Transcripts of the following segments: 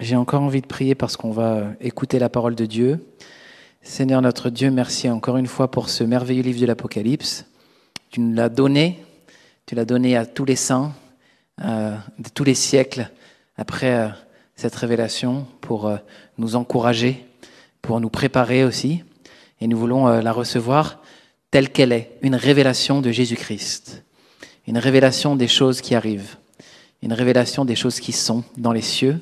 J'ai encore envie de prier parce qu'on va écouter la parole de Dieu. Seigneur notre Dieu, merci encore une fois pour ce merveilleux livre de l'Apocalypse. Tu nous l'as donné, tu l'as donné à tous les saints, de tous les siècles, après cette révélation, pour nous encourager, pour nous préparer aussi. Et nous voulons la recevoir telle qu'elle est, une révélation de Jésus-Christ, une révélation des choses qui arrivent, une révélation des choses qui sont dans les cieux,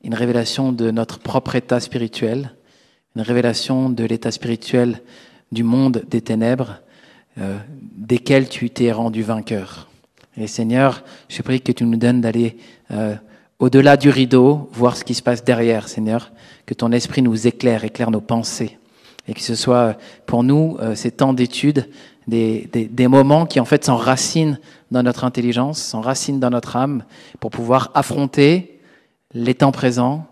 une révélation de notre propre état spirituel, une révélation de l'état spirituel du monde des ténèbres, desquels tu t'es rendu vainqueur. Et Seigneur, je prie que tu nous donnes d'aller au-delà du rideau, voir ce qui se passe derrière, Seigneur, que ton esprit nous éclaire nos pensées, et que ce soit pour nous ces temps d'études, des moments qui en fait s'enracinent dans notre intelligence, s'enracinent dans notre âme, pour pouvoir affronter les temps présents,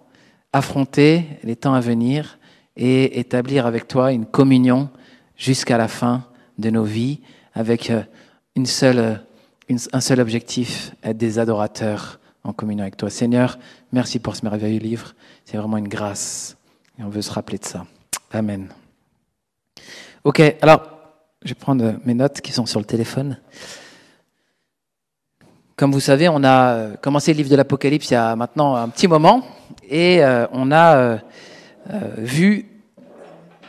affronter les temps à venir et établir avec toi une communion jusqu'à la fin de nos vies avec un seul objectif, être des adorateurs en communion avec toi. Seigneur, merci pour ce merveilleux livre. C'est vraiment une grâce et on veut se rappeler de ça. Amen. Ok, alors je vais prendre mes notes qui sont sur le téléphone. Comme vous savez, on a commencé le livre de l'Apocalypse il y a maintenant un petit moment et on a vu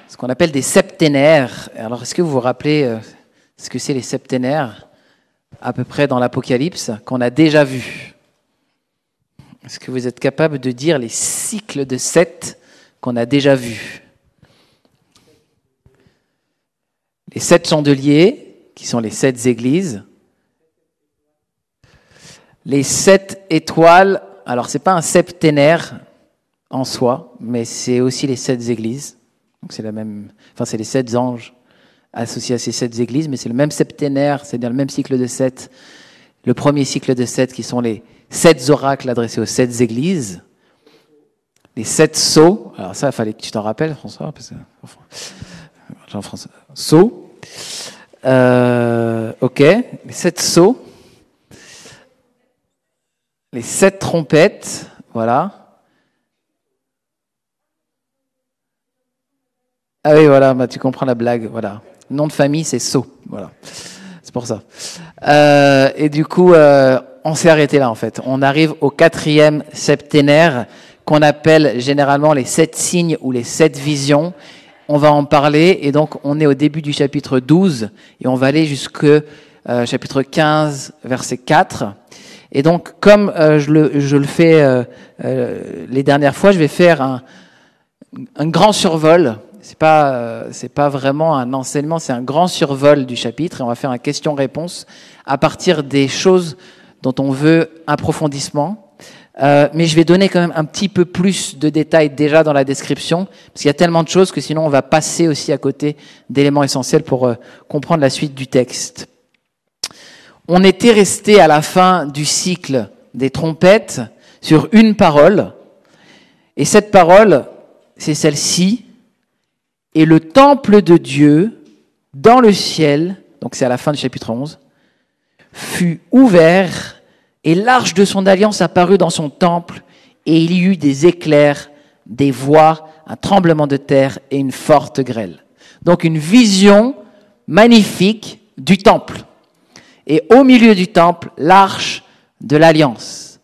ce qu'on appelle des septénaires. Alors, est-ce que vous vous rappelez ce que c'est les septénaires à peu près dans l'Apocalypse qu'on a déjà vu? Est-ce que vous êtes capable de dire les cycles de 7 qu'on a déjà vus? Les 7 chandeliers, qui sont les 7 églises. Les 7 étoiles, alors c'est pas un septénaire en soi, mais c'est aussi les 7 églises. Donc c'est la même, c'est les 7 anges associés à ces 7 églises, mais c'est le même septénaire, c'est-à-dire le même cycle de 7. Le premier cycle de 7 qui sont les 7 oracles adressés aux 7 églises. Les 7 sceaux, alors ça, il fallait que tu t'en rappelles, François, parce que Jean-François. Sceaux. Ok, les 7 sceaux. Les 7 trompettes, voilà. Ah oui, voilà, bah, tu comprends la blague, voilà. Le nom de famille, c'est Sceaux, voilà. C'est pour ça. Et du coup, on s'est arrêté là, en fait. On arrive au 4e septénaire, qu'on appelle généralement les 7 signes ou les 7 visions. On va en parler, et donc on est au début du chapitre 12, et on va aller jusqu'au chapitre 15, verset 4. Et donc, comme je le fais les dernières fois, je vais faire un grand survol. C'est pas vraiment un enseignement, c'est un grand survol du chapitre. Et on va faire un question-réponse à partir des choses dont on veut approfondissement. Mais je vais donner quand même un petit peu plus de détails déjà dans la description, parce qu'il y a tellement de choses que sinon on va passer aussi à côté d'éléments essentiels pour comprendre la suite du texte. On était resté à la fin du cycle des trompettes sur une parole, et cette parole, c'est celle-ci, et le temple de Dieu dans le ciel, donc c'est à la fin du chapitre 11, fut ouvert, et l'arche de son alliance apparut dans son temple, et il y eut des éclairs, des voix, un tremblement de terre et une forte grêle. Donc une vision magnifique du temple. Et au milieu du temple, l'arche de l'Alliance.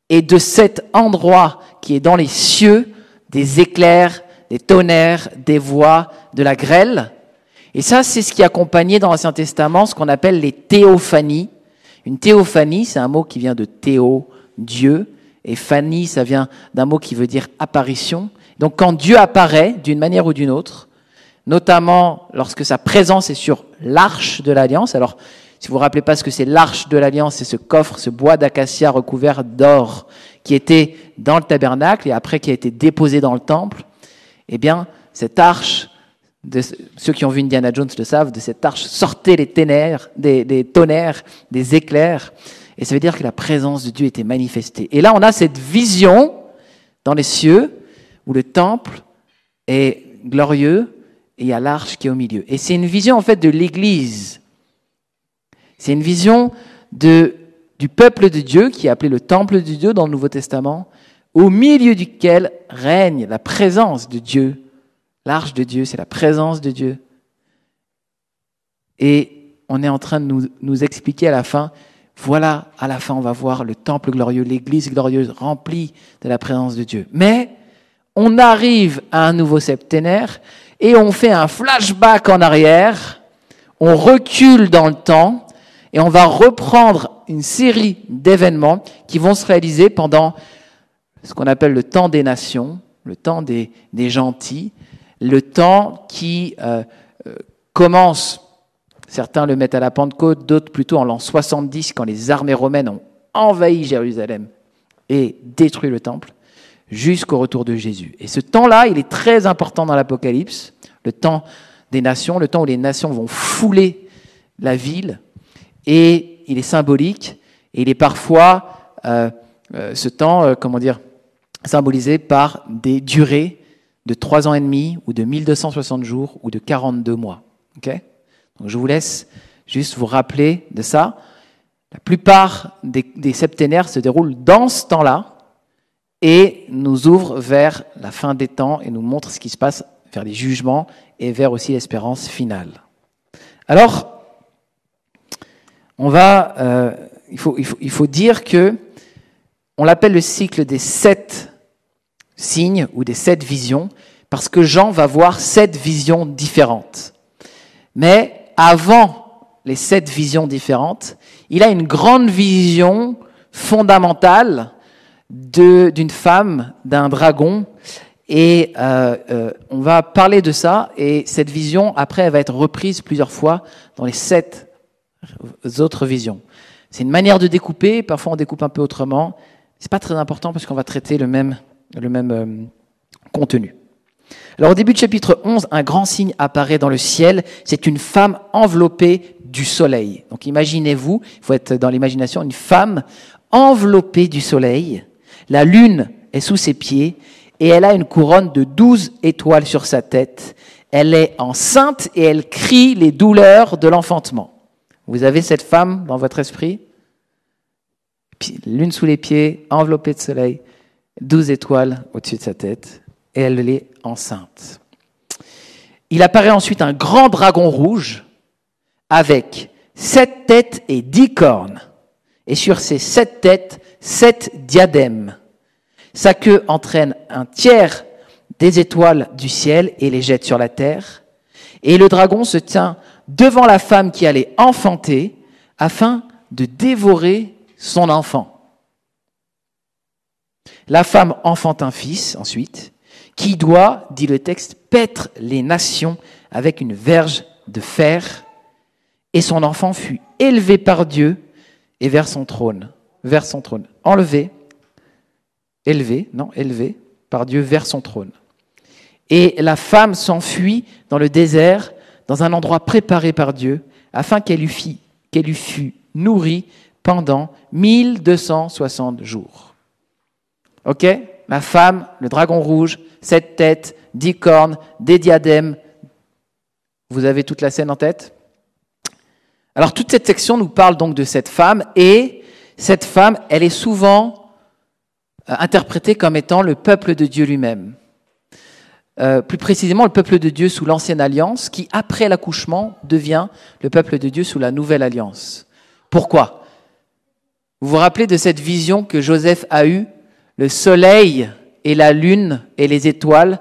Et de cet endroit qui est dans les cieux, des éclairs, des tonnerres, des voix, de la grêle. Et ça, c'est ce qui accompagnait dans l'Ancien Testament ce qu'on appelle les théophanies. Une théophanie, c'est un mot qui vient de théo, Dieu. Et phanie, ça vient d'un mot qui veut dire apparition. Donc quand Dieu apparaît d'une manière ou d'une autre, notamment lorsque sa présence est sur l'arche de l'Alliance, alors si vous ne vous rappelez pas ce que c'est l'arche de l'Alliance, c'est ce coffre, ce bois d'acacia recouvert d'or qui était dans le tabernacle et après qui a été déposé dans le temple. Eh bien, cette arche, ceux qui ont vu Indiana Jones le savent, de cette arche sortaient les tonnerres, des éclairs. Et ça veut dire que la présence de Dieu était manifestée. Et là, on a cette vision dans les cieux où le temple est glorieux et il y a l'arche qui est au milieu. Et c'est une vision en fait de l'Église. C'est une vision du peuple de Dieu qui est appelé le temple de Dieu dans le Nouveau Testament, au milieu duquel règne la présence de Dieu. L'arche de Dieu, c'est la présence de Dieu. Et on est en train de nous expliquer à la fin, voilà, à la fin, on va voir le temple glorieux, l'église glorieuse remplie de la présence de Dieu. Mais on arrive à un nouveau septénaire et on fait un flashback en arrière, on recule dans le temps et on va reprendre une série d'événements qui vont se réaliser pendant ce qu'on appelle le temps des nations, le temps des gentils, le temps qui commence, certains le mettent à la Pentecôte, d'autres plutôt en l'an 70, quand les armées romaines ont envahi Jérusalem et détruit le temple, jusqu'au retour de Jésus. Et ce temps-là, il est très important dans l'Apocalypse, le temps des nations, le temps où les nations vont fouler la ville, et il est symbolique, et il est parfois, ce temps, symbolisé par des durées de 3 ans et demi, ou de 1260 jours, ou de 42 mois. Okay ? Donc je vous laisse juste vous rappeler de ça. La plupart des septénaires se déroulent dans ce temps-là, et nous ouvre vers la fin des temps et nous montre ce qui se passe vers les jugements et vers aussi l'espérance finale. Alors, il faut dire que on l'appelle le cycle des 7 signes ou des 7 visions parce que Jean va voir 7 visions différentes. Mais avant les 7 visions différentes, il a une grande vision fondamentale d'une femme, d'un dragon, et on va parler de ça, et cette vision, après, elle va être reprise plusieurs fois dans les 7 autres visions. C'est une manière de découper, parfois on découpe un peu autrement, c'est pas très important parce qu'on va traiter le même contenu. Alors au début du chapitre 11, un grand signe apparaît dans le ciel, c'est une femme enveloppée du soleil. Donc imaginez-vous, il faut être dans l'imagination, une femme enveloppée du soleil. La lune est sous ses pieds et elle a une couronne de 12 étoiles sur sa tête. Elle est enceinte et elle crie les douleurs de l'enfantement. Vous avez cette femme dans votre esprit ? Lune sous les pieds, enveloppée de soleil, 12 étoiles au-dessus de sa tête et elle est enceinte. Il apparaît ensuite un grand dragon rouge avec 7 têtes et 10 cornes. Et sur ces 7 têtes, 7 diadèmes. Sa queue entraîne un tiers des étoiles du ciel et les jette sur la terre. Et le dragon se tient devant la femme qui allait enfanter afin de dévorer son enfant. La femme enfante un fils ensuite qui doit, dit le texte, paître les nations avec une verge de fer. Et son enfant fut élevé par Dieu et vers son trône. Élevé par Dieu vers son trône. Et la femme s'enfuit dans le désert, dans un endroit préparé par Dieu, afin qu'elle lui fût nourrie pendant 1260 jours. Ok ? La femme, le dragon rouge, 7 têtes, 10 cornes, des diadèmes. Vous avez toute la scène en tête ? Alors toute cette section nous parle donc de cette femme, et cette femme, elle est souvent interprétée comme étant le peuple de Dieu lui-même. Plus précisément, le peuple de Dieu sous l'ancienne alliance, qui après l'accouchement devient le peuple de Dieu sous la nouvelle alliance. Pourquoi ? Vous vous rappelez de cette vision que Joseph a eue, le soleil et la lune et les étoiles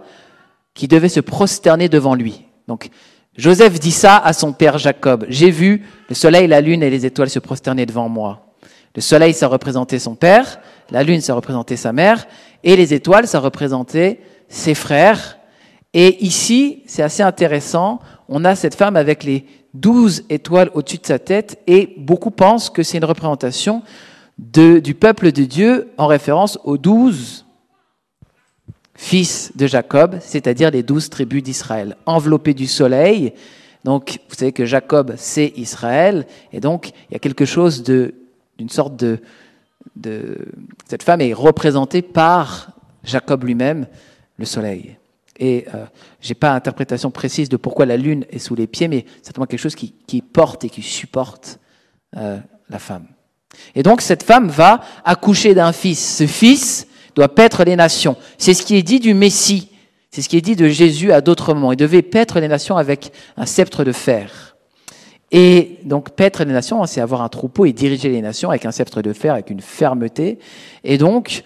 qui devaient se prosterner devant lui. Donc Joseph dit ça à son père Jacob. J'ai vu le soleil, la lune et les étoiles se prosterner devant moi. Le soleil, ça représentait son père, la lune, ça représentait sa mère, et les étoiles, ça représentait ses frères. Et ici, c'est assez intéressant, on a cette femme avec les 12 étoiles au-dessus de sa tête, et beaucoup pensent que c'est une représentation du peuple de Dieu en référence aux 12 fils de Jacob, c'est-à-dire les 12 tribus d'Israël, enveloppés du soleil. Donc, vous savez que Jacob, c'est Israël, et donc il y a quelque chose d'une sorte de... Cette femme est représentée par Jacob lui-même, le soleil. Et je n'ai pas d'interprétation précise de pourquoi la lune est sous les pieds, mais c'est certainement quelque chose qui porte et qui supporte la femme. Et donc cette femme va accoucher d'un fils. Ce fils doit paître les nations. C'est ce qui est dit du Messie. C'est ce qui est dit de Jésus à d'autres moments. Il devait paître les nations avec un sceptre de fer. Et donc, paître les nations, c'est avoir un troupeau et diriger les nations avec un sceptre de fer, avec une fermeté. Et donc,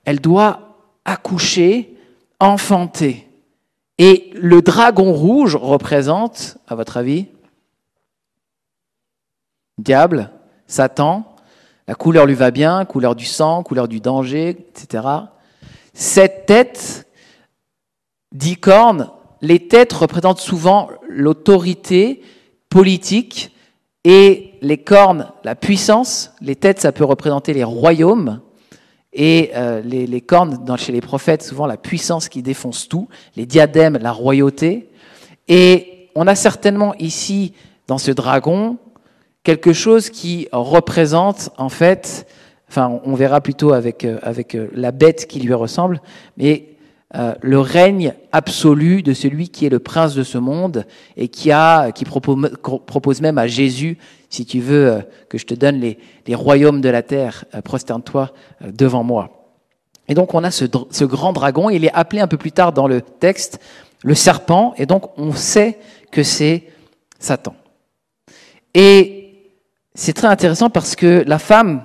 elle doit accoucher, enfanter. Et le dragon rouge représente, à votre avis, diable, Satan. La couleur lui va bien, couleur du sang, couleur du danger, etc. 7 têtes, 10 cornes. Les têtes représentent souvent l'autorité politique et les cornes, la puissance. Les têtes, ça peut représenter les royaumes. Et les cornes, chez les prophètes, souvent la puissance qui défonce tout. Les diadèmes, la royauté. Et on a certainement ici, dans ce dragon, quelque chose qui représente, en fait, enfin, on verra plutôt avec la bête qui lui ressemble, mais le règne absolu de celui qui est le prince de ce monde et qui propose même à Jésus, si tu veux que je te donne les royaumes de la terre, prosterne-toi devant moi. Et donc on a ce grand dragon, il est appelé un peu plus tard dans le texte le serpent, et donc on sait que c'est Satan. Et c'est très intéressant parce que la femme,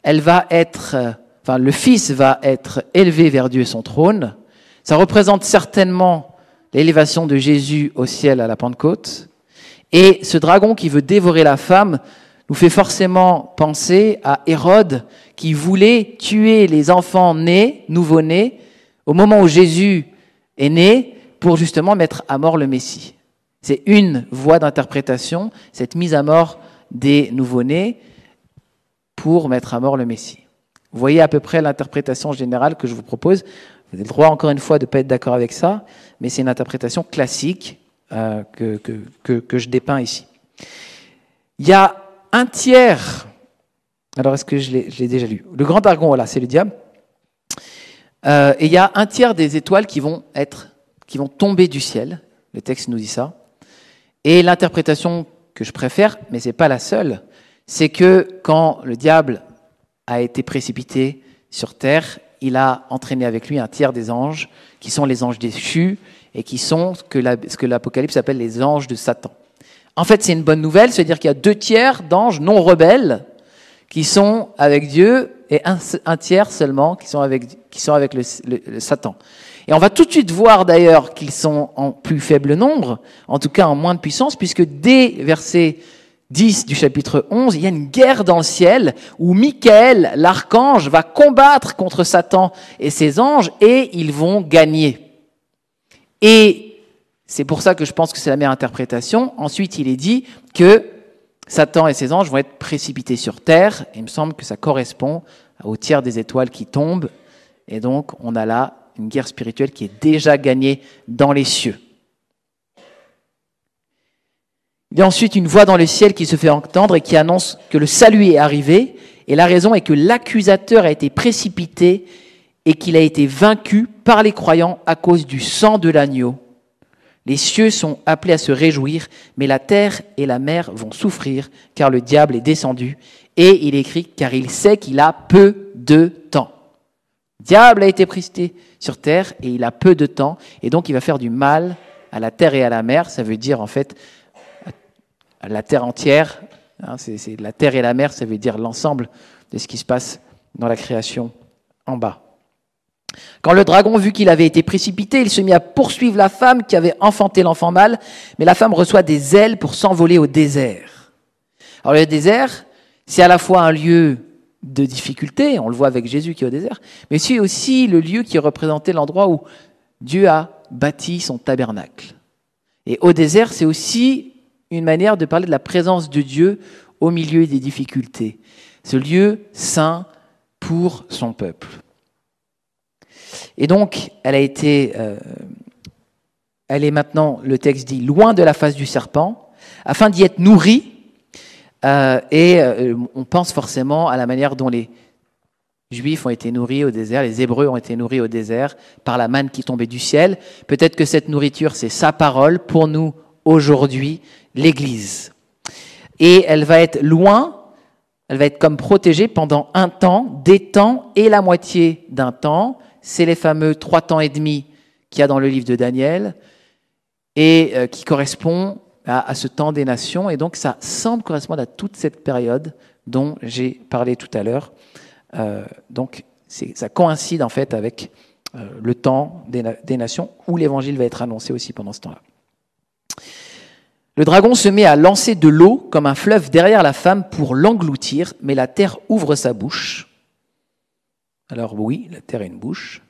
le fils va être élevé vers Dieu et son trône. Ça représente certainement l'élévation de Jésus au ciel à la Pentecôte. Et ce dragon qui veut dévorer la femme nous fait forcément penser à Hérode qui voulait tuer les enfants nouveau-nés, au moment où Jésus est né, pour justement mettre à mort le Messie. C'est une voie d'interprétation, cette mise à mort des nouveau-nés pour mettre à mort le Messie. Vous voyez à peu près l'interprétation générale que je vous propose. Vous avez le droit, encore une fois, de ne pas être d'accord avec ça, mais c'est une interprétation classique que je dépeins ici. Il y a un tiers, alors est-ce que je l'ai déjà lu? Le grand dragon, voilà, c'est le diable. Et il y a un tiers des étoiles qui vont tomber du ciel. Le texte nous dit ça. Et l'interprétation que je préfère, mais ce n'est pas la seule, c'est que quand le diable a été précipité sur terre, il a entraîné avec lui un tiers des anges, qui sont les anges déchus, et qui sont ce que l'Apocalypse appelle les anges de Satan. En fait, c'est une bonne nouvelle, c'est-à-dire qu'il y a 2 tiers d'anges non rebelles qui sont avec Dieu, et un tiers seulement qui sont avec le Satan. Et on va tout de suite voir d'ailleurs qu'ils sont en plus faible nombre, en tout cas en moins de puissance, puisque dès verset 10 du chapitre 11, il y a une guerre dans le ciel où Michael, l'archange, va combattre contre Satan et ses anges et ils vont gagner. Et c'est pour ça que je pense que c'est la meilleure interprétation. Ensuite, il est dit que Satan et ses anges vont être précipités sur terre. Et il me semble que ça correspond au tiers des étoiles qui tombent. Et donc, on a là une guerre spirituelle qui est déjà gagnée dans les cieux. Il y a ensuite une voix dans le ciel qui se fait entendre et qui annonce que le salut est arrivé. Et la raison est que l'accusateur a été précipité et qu'il a été vaincu par les croyants à cause du sang de l'agneau. Les cieux sont appelés à se réjouir, mais la terre et la mer vont souffrir, car le diable est descendu. Et il écrit, car il sait qu'il a peu de temps. Le diable a été précipité sur terre et il a peu de temps. Et donc il va faire du mal à la terre et à la mer. Ça veut dire en fait à la terre entière. C'est la terre et la mer, ça veut dire l'ensemble de ce qui se passe dans la création en bas. Quand le dragon vit qu'il avait été précipité, il se mit à poursuivre la femme qui avait enfanté l'enfant mâle, mais la femme reçoit des ailes pour s'envoler au désert. Alors le désert, c'est à la fois un lieu de difficulté, on le voit avec Jésus qui est au désert, mais c'est aussi le lieu qui représentait l'endroit où Dieu a bâti son tabernacle. Et au désert, c'est aussi une manière de parler de la présence de Dieu au milieu des difficultés. Ce lieu saint pour son peuple. Et donc, elle est maintenant, le texte dit, loin de la face du serpent, afin d'y être nourrie. On pense forcément à la manière dont les Juifs ont été nourris au désert, les Hébreux ont été nourris au désert par la manne qui tombait du ciel. Peut-être que cette nourriture, c'est sa parole pour nous aujourd'hui, l'Église. Et elle va être loin elle va être comme protégée pendant un temps, des temps et la moitié d'un temps. C'est les fameux 3 temps et demi qu'il y a dans le livre de Daniel et qui correspond à ce temps des nations. Et donc, ça semble correspondre à toute cette période dont j'ai parlé tout à l'heure. Donc, ça coïncide en fait avec le temps des nations où l'évangile va être annoncé aussi pendant ce temps-là. Le dragon se met à lancer de l'eau comme un fleuve derrière la femme pour l'engloutir, mais la terre ouvre sa bouche. Alors oui, la terre a une bouche.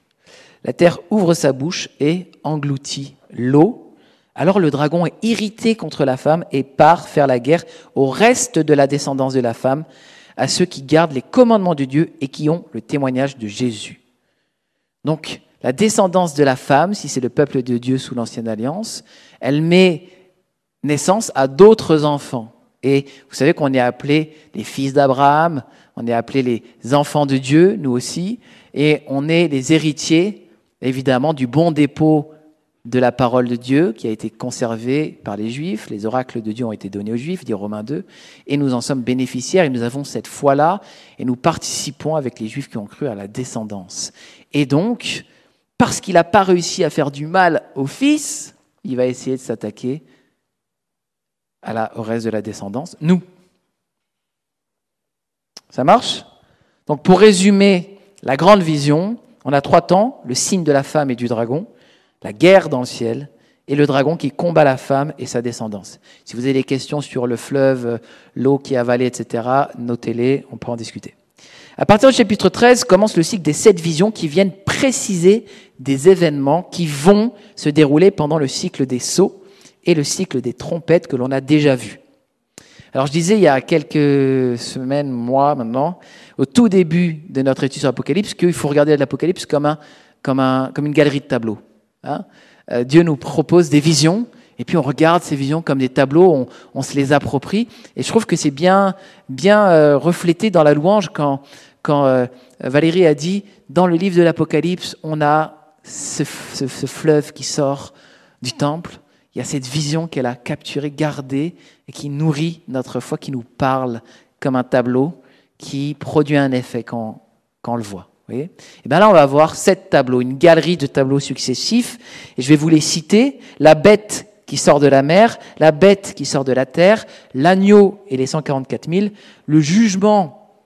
La terre ouvre sa bouche et engloutit l'eau. Alors le dragon est irrité contre la femme et part faire la guerre au reste de la descendance de la femme, à ceux qui gardent les commandements de Dieu et qui ont le témoignage de Jésus. Donc, la descendance de la femme, si c'est le peuple de Dieu sous l'Ancienne Alliance, elle met naissance à d'autres enfants. Et vous savez qu'on est appelés les fils d'Abraham, on est appelés les enfants de Dieu, nous aussi, et on est les héritiers, évidemment, du bon dépôt de la parole de Dieu qui a été conservée par les Juifs. Les oracles de Dieu ont été donnés aux Juifs, dit Romains 2, et nous en sommes bénéficiaires, et nous avons cette foi-là, et nous participons avec les Juifs qui ont cru à la descendance. Et donc, parce qu'il n'a pas réussi à faire du mal au Fils, il va essayer de s'attaquer au reste de la descendance, nous. Ça marche ? Donc pour résumer la grande vision, on a 3 temps, le signe de la femme et du dragon, la guerre dans le ciel, et le dragon qui combat la femme et sa descendance. Si vous avez des questions sur le fleuve, l'eau qui est avalée, etc., notez-les, on peut en discuter. À partir du chapitre 13, commence le cycle des 7 visions qui viennent préciser des événements qui vont se dérouler pendant le cycle des sceaux et le cycle des trompettes que l'on a déjà vu. Alors je disais il y a quelques semaines, mois maintenant, au tout début de notre étude sur l'Apocalypse, qu'il faut regarder l'Apocalypse comme une galerie de tableaux. Hein. Dieu nous propose des visions, et puis on regarde ces visions comme des tableaux, on se les approprie, et je trouve que c'est bien reflété dans la louange quand Valérie a dit, dans le livre de l'Apocalypse, on a ce fleuve qui sort du temple. Il y a cette vision qu'elle a capturée, gardée, et qui nourrit notre foi, qui nous parle comme un tableau, qui produit un effet quand on le voit. Vous voyez ? Et bien là, on va voir 7 tableaux, une galerie de tableaux successifs, et je vais vous les citer. La bête qui sort de la mer, la bête qui sort de la terre, l'agneau et les 144 000, le jugement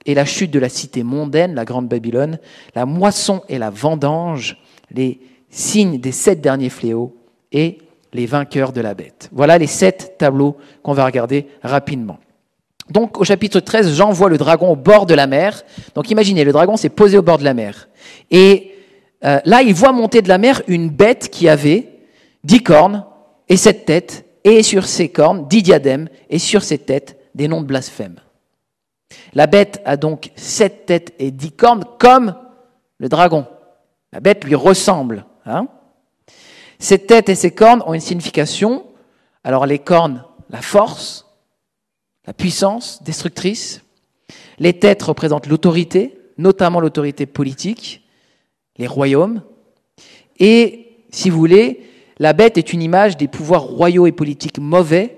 et la chute de la cité mondaine, la grande Babylone, la moisson et la vendange, les signes des 7 derniers fléaux, et les vainqueurs de la bête. Voilà les 7 tableaux qu'on va regarder rapidement. Donc au chapitre 13, Jean voit le dragon au bord de la mer. Donc imaginez, le dragon s'est posé au bord de la mer. Et là, il voit monter de la mer une bête qui avait 10 cornes et 7 têtes, et sur ses cornes 10 diadèmes, et sur ses têtes des noms de blasphème. La bête a donc 7 têtes et 10 cornes comme le dragon. La bête lui ressemble, hein ? Ces têtes et ces cornes ont une signification. Alors les cornes, la force, la puissance destructrice. Les têtes représentent l'autorité, notamment l'autorité politique, les royaumes. Et, si vous voulez, la bête est une image des pouvoirs royaux et politiques mauvais,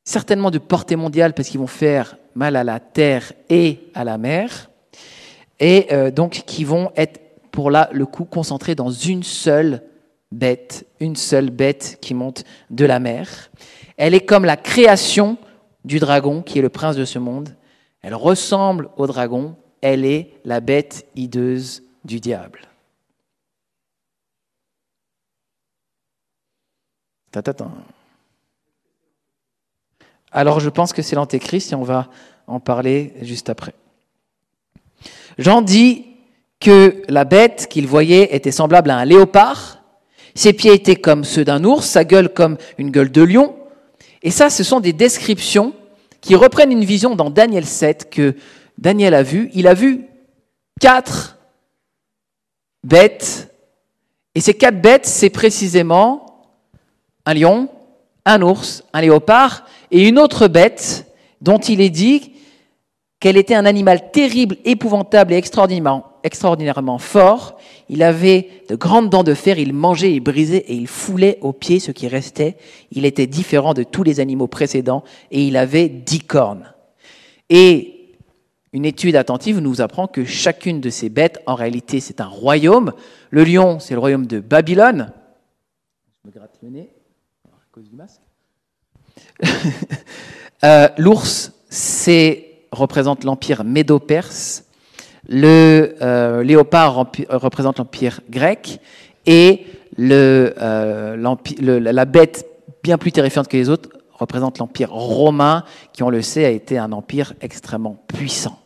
certainement de portée mondiale parce qu'ils vont faire mal à la terre et à la mer, et donc qui vont être, pour là, le coup, concentrés dans une seule bête qui monte de la mer. Elle est comme la création du dragon, qui est le prince de ce monde. Elle ressemble au dragon, elle est la bête hideuse du diable. Alors je pense que c'est l'antéchrist et on va en parler juste après. Jean dit que la bête qu'il voyait était semblable à un léopard. Ses pieds étaient comme ceux d'un ours, sa gueule comme une gueule de lion. Et ça, ce sont des descriptions qui reprennent une vision dans Daniel 7 que Daniel a vue. Il a vu 4 bêtes. Et ces 4 bêtes, c'est précisément un lion, un ours, un léopard et une autre bête dont il est dit qu'elle était un animal terrible, épouvantable et extraordinairement fort. Il avait de grandes dents de fer, il mangeait et brisait et il foulait aux pieds ce qui restait. Il était différent de tous les animaux précédents et il avait 10 cornes. Et une étude attentive nous apprend que chacune de ces bêtes, en réalité, c'est un royaume. Le lion, c'est le royaume de Babylone. Je me gratte le nez à cause du masque. L'ours, représente l'empire médo-perse. Le léopard représente l'empire grec. Et la bête bien plus terrifiante que les autres représente l'empire romain, qui, on le sait, a été un empire extrêmement puissant.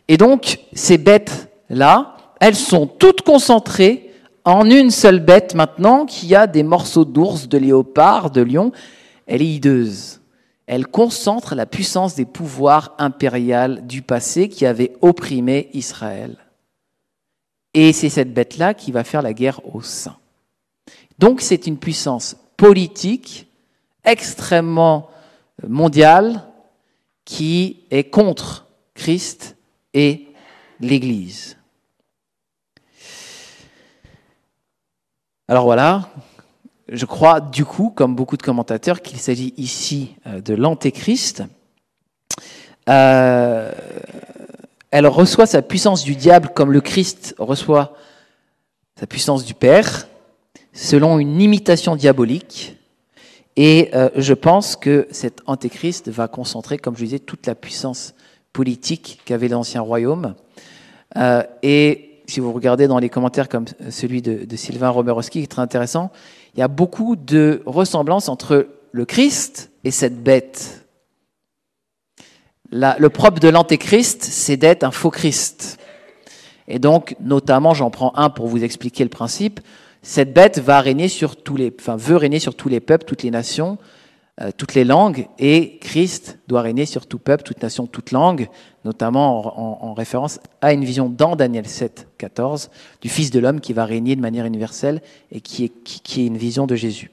Et donc, ces bêtes-là, elles sont toutes concentrées en une seule bête maintenant, qui a des morceaux d'ours, de léopard, de lion. Elle est hideuse. Elle concentre la puissance des pouvoirs impériaux du passé qui avaient opprimé Israël. Et c'est cette bête-là qui va faire la guerre aux saints. Donc c'est une puissance politique extrêmement mondiale qui est contre Christ et l'Église. Alors voilà, je crois du coup, comme beaucoup de commentateurs, qu'il s'agit ici de l'Antéchrist. Elle reçoit sa puissance du diable comme le Christ reçoit sa puissance du Père, selon une imitation diabolique. Et je pense que cet Antéchrist va concentrer, comme je disais, toute la puissance politique qu'avait l'Ancien Royaume. Et si vous regardez dans les commentaires comme celui de Sylvain Romerowski, qui est très intéressant, il y a beaucoup de ressemblances entre le Christ et cette bête. Le propre de l'Antéchrist, c'est d'être un faux Christ. Et donc, notamment, j'en prends un pour vous expliquer le principe. Cette bête veut régner sur tous les peuples, toutes les nations, toutes les langues, et Christ doit régner sur tout peuple, toute nation, toute langue, notamment en référence à une vision dans Daniel 7, 14, du Fils de l'homme qui va régner de manière universelle et qui est une vision de Jésus.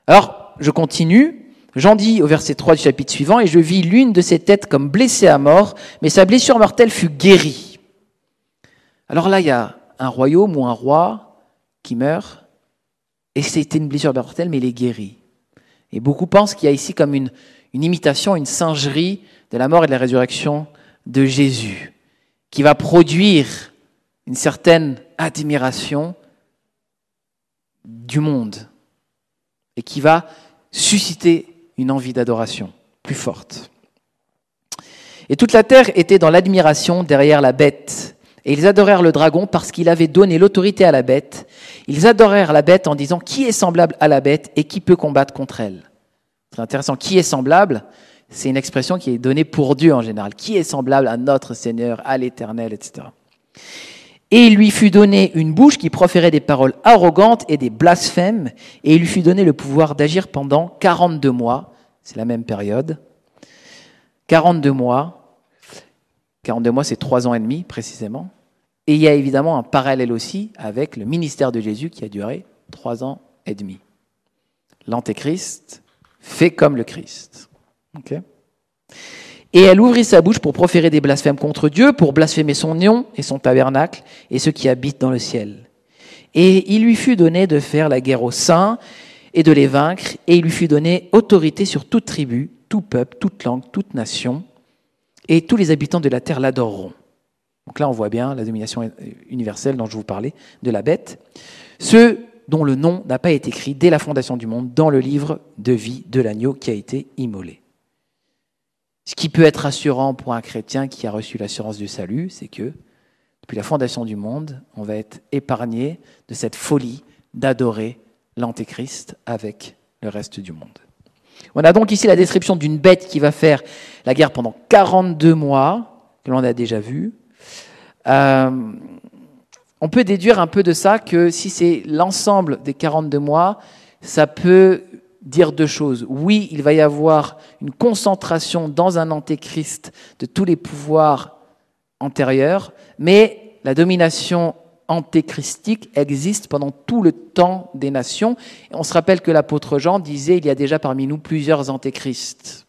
Alors, je continue. J'en dis au verset 3 du chapitre suivant, « Et je vis l'une de ses têtes comme blessée à mort, mais sa blessure mortelle fut guérie. » Alors là, il y a un royaume ou un roi qui meurt, et c'était une blessure mortelle, mais il est guéri. Et beaucoup pensent qu'il y a ici comme une imitation, une singerie de la mort et de la résurrection de Jésus, qui va produire une certaine admiration du monde, et qui va susciter une envie d'adoration plus forte. Et toute la terre était dans l'admiration derrière la bête. Et ils adorèrent le dragon parce qu'il avait donné l'autorité à la bête. Ils adorèrent la bête en disant « Qui est semblable à la bête et qui peut combattre contre elle ?» C'est intéressant. « Qui est semblable ?» C'est une expression qui est donnée pour Dieu en général. « Qui est semblable à notre Seigneur, à l'Éternel ?» etc. Et il lui fut donné une bouche qui proférait des paroles arrogantes et des blasphèmes, et il lui fut donné le pouvoir d'agir pendant 42 mois. C'est la même période. 42 mois. 42 mois, c'est 3 ans et demi, précisément. Et il y a évidemment un parallèle aussi avec le ministère de Jésus qui a duré 3 ans et demi. L'Antéchrist fait comme le Christ. Okay. Et elle ouvrit sa bouche pour proférer des blasphèmes contre Dieu, pour blasphémer son nom et son tabernacle et ceux qui habitent dans le ciel. Et il lui fut donné de faire la guerre aux saints et de les vaincre, et il lui fut donné autorité sur toute tribu, tout peuple, toute langue, toute nation, et tous les habitants de la terre l'adoreront. Donc là, on voit bien la domination universelle dont je vous parlais, de la bête. Ceux dont le nom n'a pas été écrit dès la fondation du monde dans le livre de vie de l'agneau qui a été immolé. Ce qui peut être rassurant pour un chrétien qui a reçu l'assurance du salut, c'est que depuis la fondation du monde, on va être épargné de cette folie d'adorer l'Antéchrist avec le reste du monde. On a donc ici la description d'une bête qui va faire la guerre pendant 42 mois, que l'on a déjà vu. On peut déduire un peu de ça que si c'est l'ensemble des 42 mois, ça peut dire deux choses. Oui, il va y avoir une concentration dans un antéchrist de tous les pouvoirs antérieurs, mais la domination antéchristique existe pendant tout le temps des nations. Et on se rappelle que l'apôtre Jean disait « Il y a déjà parmi nous plusieurs antéchrists ».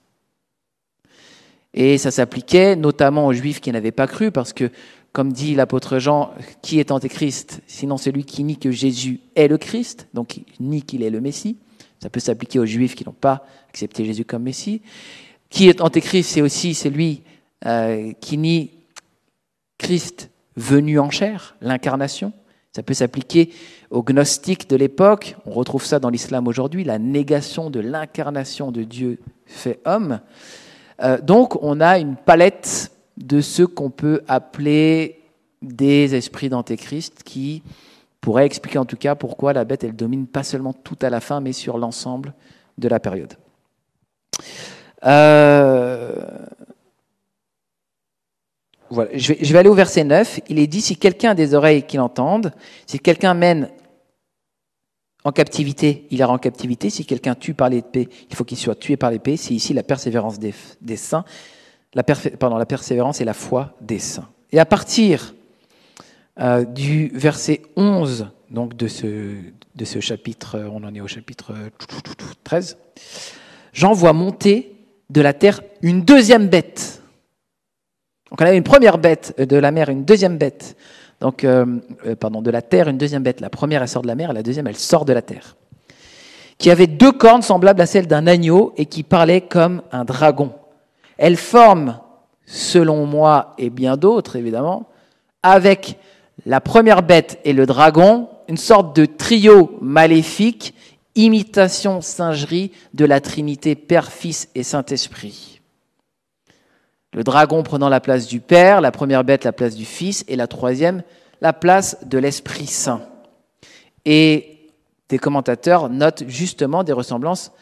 Et ça s'appliquait notamment aux Juifs qui n'avaient pas cru, parce que, comme dit l'apôtre Jean, qui est antéchrist? Sinon celui qui nie que Jésus est le Christ, donc il nie qu'il est le Messie. Ça peut s'appliquer aux Juifs qui n'ont pas accepté Jésus comme Messie. Qui est antéchrist? C'est aussi celui qui nie Christ venu en chair, l'incarnation. Ça peut s'appliquer aux gnostiques de l'époque. On retrouve ça dans l'islam aujourd'hui, la négation de l'incarnation de Dieu fait homme. Donc, on a une palette de ce qu'on peut appeler des esprits d'antéchrist qui pourraient expliquer en tout cas pourquoi la bête, elle domine pas seulement tout à la fin, mais sur l'ensemble de la période. Voilà. Je vais aller au verset 9. Il est dit, si quelqu'un a des oreilles qu'il entende, si quelqu'un mène en captivité, il ira en captivité. Si quelqu'un tue par l'épée, il faut qu'il soit tué par l'épée. C'est ici la persévérance des saints. La persévérance et la foi des saints. Et à partir du verset 11 donc de ce chapitre, on en est au chapitre 13, Jean voit monter de la terre une deuxième bête. Donc on avait une première bête de la mer, une deuxième bête. Donc, de la terre, une deuxième bête. La première, elle sort de la mer, et la deuxième, elle sort de la terre. Qui avait 2 cornes semblables à celles d'un agneau et qui parlait comme un dragon. Elle forme, selon moi et bien d'autres évidemment, avec la première bête et le dragon, une sorte de trio maléfique, imitation singerie de la Trinité Père, Fils et Saint-Esprit. Le dragon prenant la place du Père, la première bête la place du Fils et la troisième la place de l'Esprit Saint. Et des commentateurs notent justement des ressemblances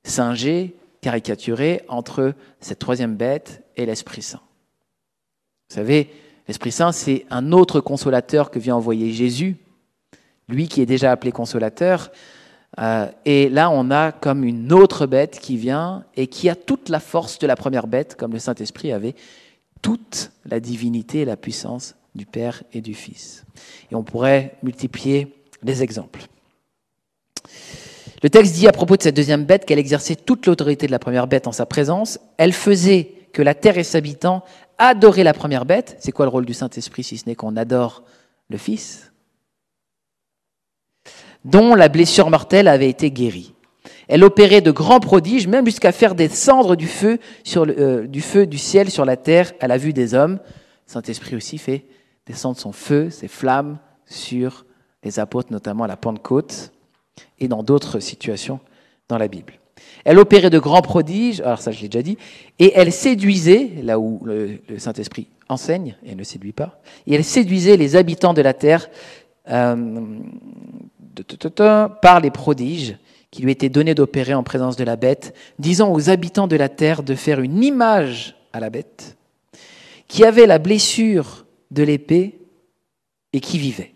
singées, caricaturées entre cette troisième bête et l'Esprit Saint. Vous savez, l'Esprit Saint, c'est un autre consolateur que vient envoyer Jésus, lui qui est déjà appelé consolateur. Et là, on a comme une autre bête qui vient et qui a toute la force de la première bête, comme le Saint-Esprit avait toute la divinité et la puissance du Père et du Fils. Et on pourrait multiplier les exemples. Le texte dit à propos de cette deuxième bête qu'elle exerçait toute l'autorité de la première bête en sa présence. Elle faisait que la terre et ses habitants adoraient la première bête. C'est quoi le rôle du Saint-Esprit si ce n'est qu'on adore le Fils ? Dont la blessure mortelle avait été guérie. Elle opérait de grands prodiges, même jusqu'à faire descendre du feu du ciel sur la terre à la vue des hommes. Le Saint-Esprit aussi fait descendre son feu, ses flammes sur les apôtres, notamment à la Pentecôte et dans d'autres situations dans la Bible. Elle opérait de grands prodiges, alors ça je l'ai déjà dit, et elle séduisait, là où le Saint-Esprit enseigne et ne séduit pas, et elle séduisait les habitants de la terre par les prodiges qui lui étaient donnés d'opérer en présence de la bête, disant aux habitants de la terre de faire une image à la bête, qui avait la blessure de l'épée et qui vivait.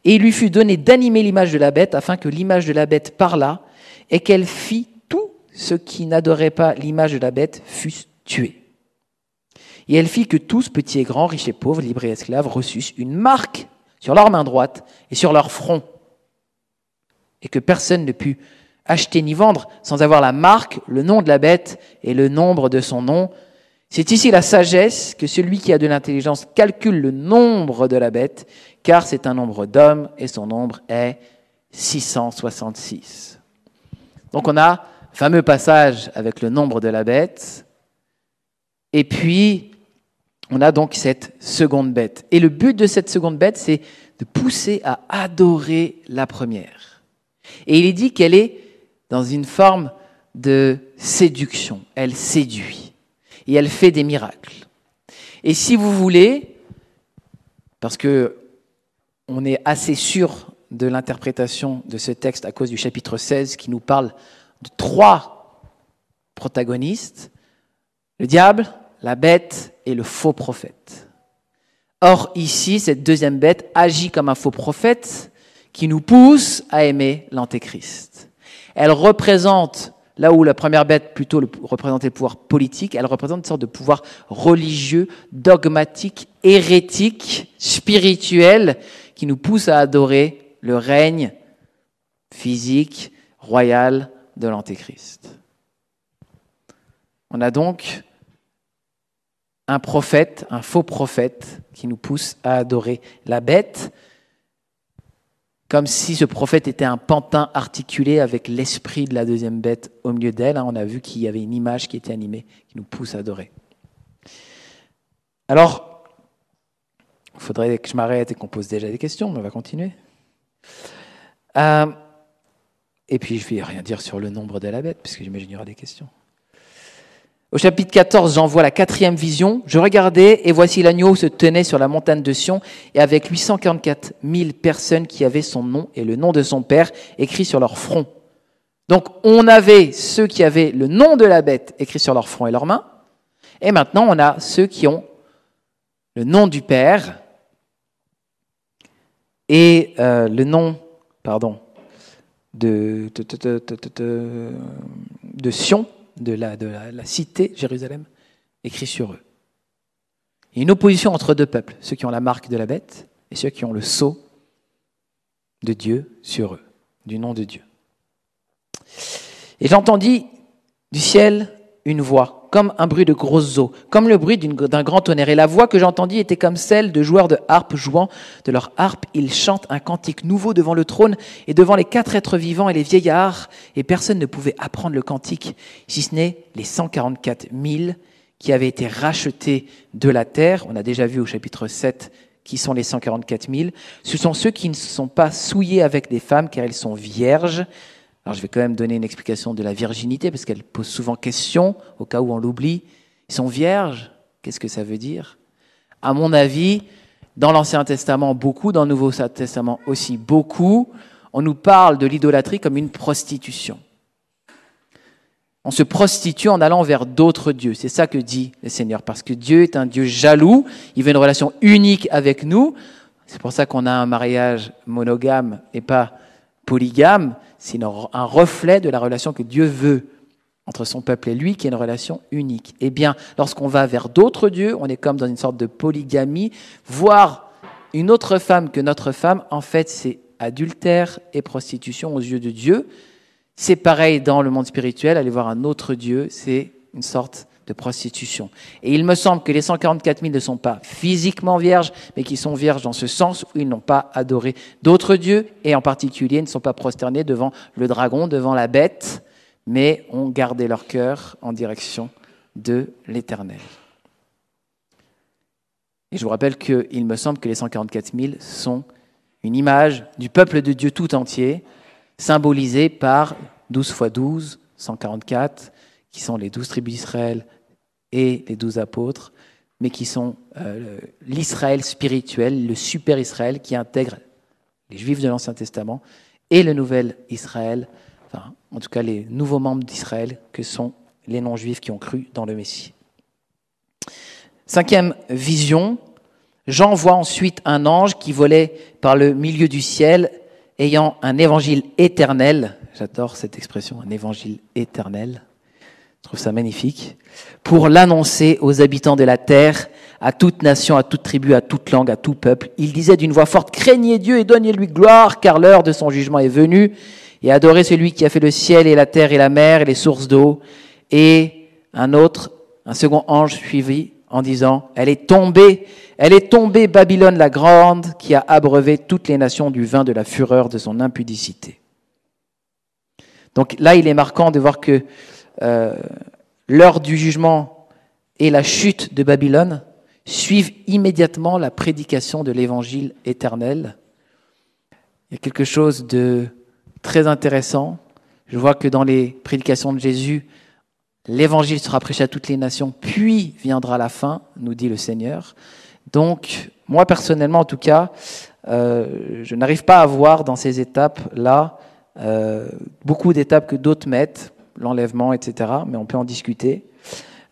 Et il lui fut donné d'animer l'image de la bête, afin que l'image de la bête parlât, et qu'elle fît tout ce qui n'adorait pas l'image de la bête fussent tués. Et elle fit que tous, petits et grands, riches et pauvres, libres et esclaves, reçussent une marque sur leur main droite et sur leur front, et que personne ne put acheter ni vendre sans avoir la marque, le nom de la bête et le nombre de son nom. C'est ici la sagesse que celui qui a de l'intelligence calcule le nombre de la bête, car c'est un nombre d'hommes et son nombre est 666. Donc on a un fameux passage avec le nombre de la bête, et puis on a donc cette seconde bête. Et le but de cette seconde bête, c'est de pousser à adorer la première. Et il est dit qu'elle est dans une forme de séduction. Elle séduit. Et elle fait des miracles. Et si vous voulez, parce que on est assez sûr de l'interprétation de ce texte à cause du chapitre 16 qui nous parle de 3 protagonistes, le diable, la bête et le faux prophète. Or, ici, cette deuxième bête agit comme un faux prophète qui nous pousse à aimer l'antéchrist. Elle représente, là où la première bête plutôt représentait le pouvoir politique, elle représente une sorte de pouvoir religieux, dogmatique, hérétique, spirituel, qui nous pousse à adorer le règne physique, royal de l'antéchrist. On a donc un prophète, un faux prophète, qui nous pousse à adorer la bête, comme si ce prophète était un pantin articulé avec l'esprit de la deuxième bête au milieu d'elle. On a vu qu'il y avait une image qui était animée, qui nous pousse à adorer. Alors, il faudrait que je m'arrête et qu'on pose déjà des questions, mais on va continuer. Et puis, je ne vais rien dire sur le nombre de la bête, puisque j'imagine qu'il y aura des questions. Au chapitre 14, j'en vois la 4e vision. Je regardais, et voici l'agneau se tenait sur la montagne de Sion, et avec 844 000 personnes qui avaient son nom et le nom de son père écrit sur leur front. Donc, on avait ceux qui avaient le nom de la bête écrit sur leur front et leurs mains, et maintenant, on a ceux qui ont le nom du père et le nom, de Sion, de la cité Jérusalem, écrit sur eux. Il y a une opposition entre deux peuples, ceux qui ont la marque de la bête et ceux qui ont le sceau de Dieu sur eux, du nom de Dieu. Et j'entendis du ciel une voix, comme un bruit de grosses eaux, comme le bruit d'un grand tonnerre. Et la voix que j'entendis était comme celle de joueurs de harpe jouant de leur harpe. Ils chantent un cantique nouveau devant le trône et devant les 4 êtres vivants et les vieillards. Et personne ne pouvait apprendre le cantique, si ce n'est les 144 000 qui avaient été rachetés de la terre. On a déjà vu au chapitre 7 qui sont les 144 000. Ce sont ceux qui ne se sont pas souillés avec des femmes, car elles sont vierges. Alors je vais quand même donner une explication de la virginité, parce qu'elle pose souvent question, au cas où on l'oublie. Ils sont vierges, qu'est-ce que ça veut dire? À mon avis, dans l'Ancien Testament, beaucoup, dans le Nouveau Testament aussi, beaucoup, on nous parle de l'idolâtrie comme une prostitution. On se prostitue en allant vers d'autres dieux. C'est ça que dit le Seigneur, parce que Dieu est un Dieu jaloux, il veut une relation unique avec nous. C'est pour ça qu'on a un mariage monogame et pas polygame. C'est un reflet de la relation que Dieu veut entre son peuple et lui, qui est une relation unique. Eh bien, lorsqu'on va vers d'autres dieux, on est comme dans une sorte de polygamie. Voir une autre femme que notre femme, en fait, c'est adultère et prostitution aux yeux de Dieu. C'est pareil dans le monde spirituel, aller voir un autre Dieu, c'est une sorte de prostitution. Et il me semble que les 144 000 ne sont pas physiquement vierges, mais qui sont vierges dans ce sens où ils n'ont pas adoré d'autres dieux, et en particulier ne sont pas prosternés devant le dragon, devant la bête, mais ont gardé leur cœur en direction de l'Éternel. Et je vous rappelle qu'il me semble que les 144 000 sont une image du peuple de Dieu tout entier, symbolisé par 12 x 12, 144, qui sont les 12 tribus d'Israël et les 12 apôtres, mais qui sont l'Israël spirituel, le super Israël qui intègre les Juifs de l'Ancien Testament et le nouvel Israël, enfin, en tout cas les nouveaux membres d'Israël, que sont les non-juifs qui ont cru dans le Messie. 5e vision, Jean voit ensuite un ange qui volait par le milieu du ciel, ayant un évangile éternel, j'adore cette expression, un évangile éternel, je trouve ça magnifique, pour l'annoncer aux habitants de la terre, à toute nation, à toute tribu, à toute langue, à tout peuple. Il disait d'une voix forte, craignez Dieu et donnez-lui gloire, car l'heure de son jugement est venue, et adorez celui qui a fait le ciel et la terre et la mer et les sources d'eau. Et un second ange suivit en disant, elle est tombée, Babylone la grande, qui a abreuvé toutes les nations du vin de la fureur de son impudicité. Donc là, il est marquant de voir que l'heure du jugement et la chute de Babylone suivent immédiatement la prédication de l'évangile éternel. Il y a quelque chose de très intéressant. Je vois que dans les prédications de Jésus, l'évangile sera prêché à toutes les nations, puis viendra la fin, nous dit le Seigneur. Donc, moi personnellement en tout cas, je n'arrive pas à voir dans ces étapes-là beaucoup d'étapes que d'autres mettent, l'enlèvement, etc., mais on peut en discuter.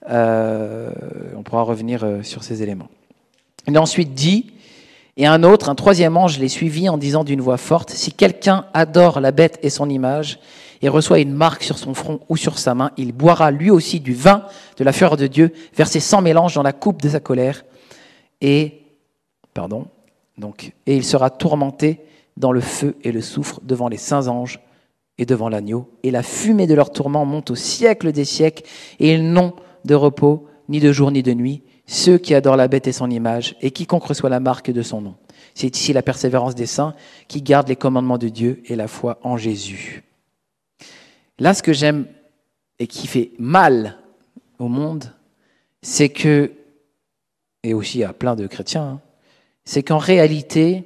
On pourra revenir sur ces éléments. Il a ensuite dit, et un troisième ange les suivit en disant d'une voix forte, « Si quelqu'un adore la bête et son image, et reçoit une marque sur son front ou sur sa main, il boira lui aussi du vin de la fureur de Dieu, versé sans mélange dans la coupe de sa colère, et il sera tourmenté dans le feu et le soufre devant les saints anges et devant l'agneau. Et la fumée de leur tourment monte au siècle des siècles, et ils n'ont de repos, ni de jour, ni de nuit, ceux qui adorent la bête et son image, et quiconque reçoit la marque de son nom. C'est ici la persévérance des saints qui gardent les commandements de Dieu et la foi en Jésus. Là, ce que j'aime et qui fait mal au monde, c'est que, et aussi à plein de chrétiens, c'est qu'en réalité,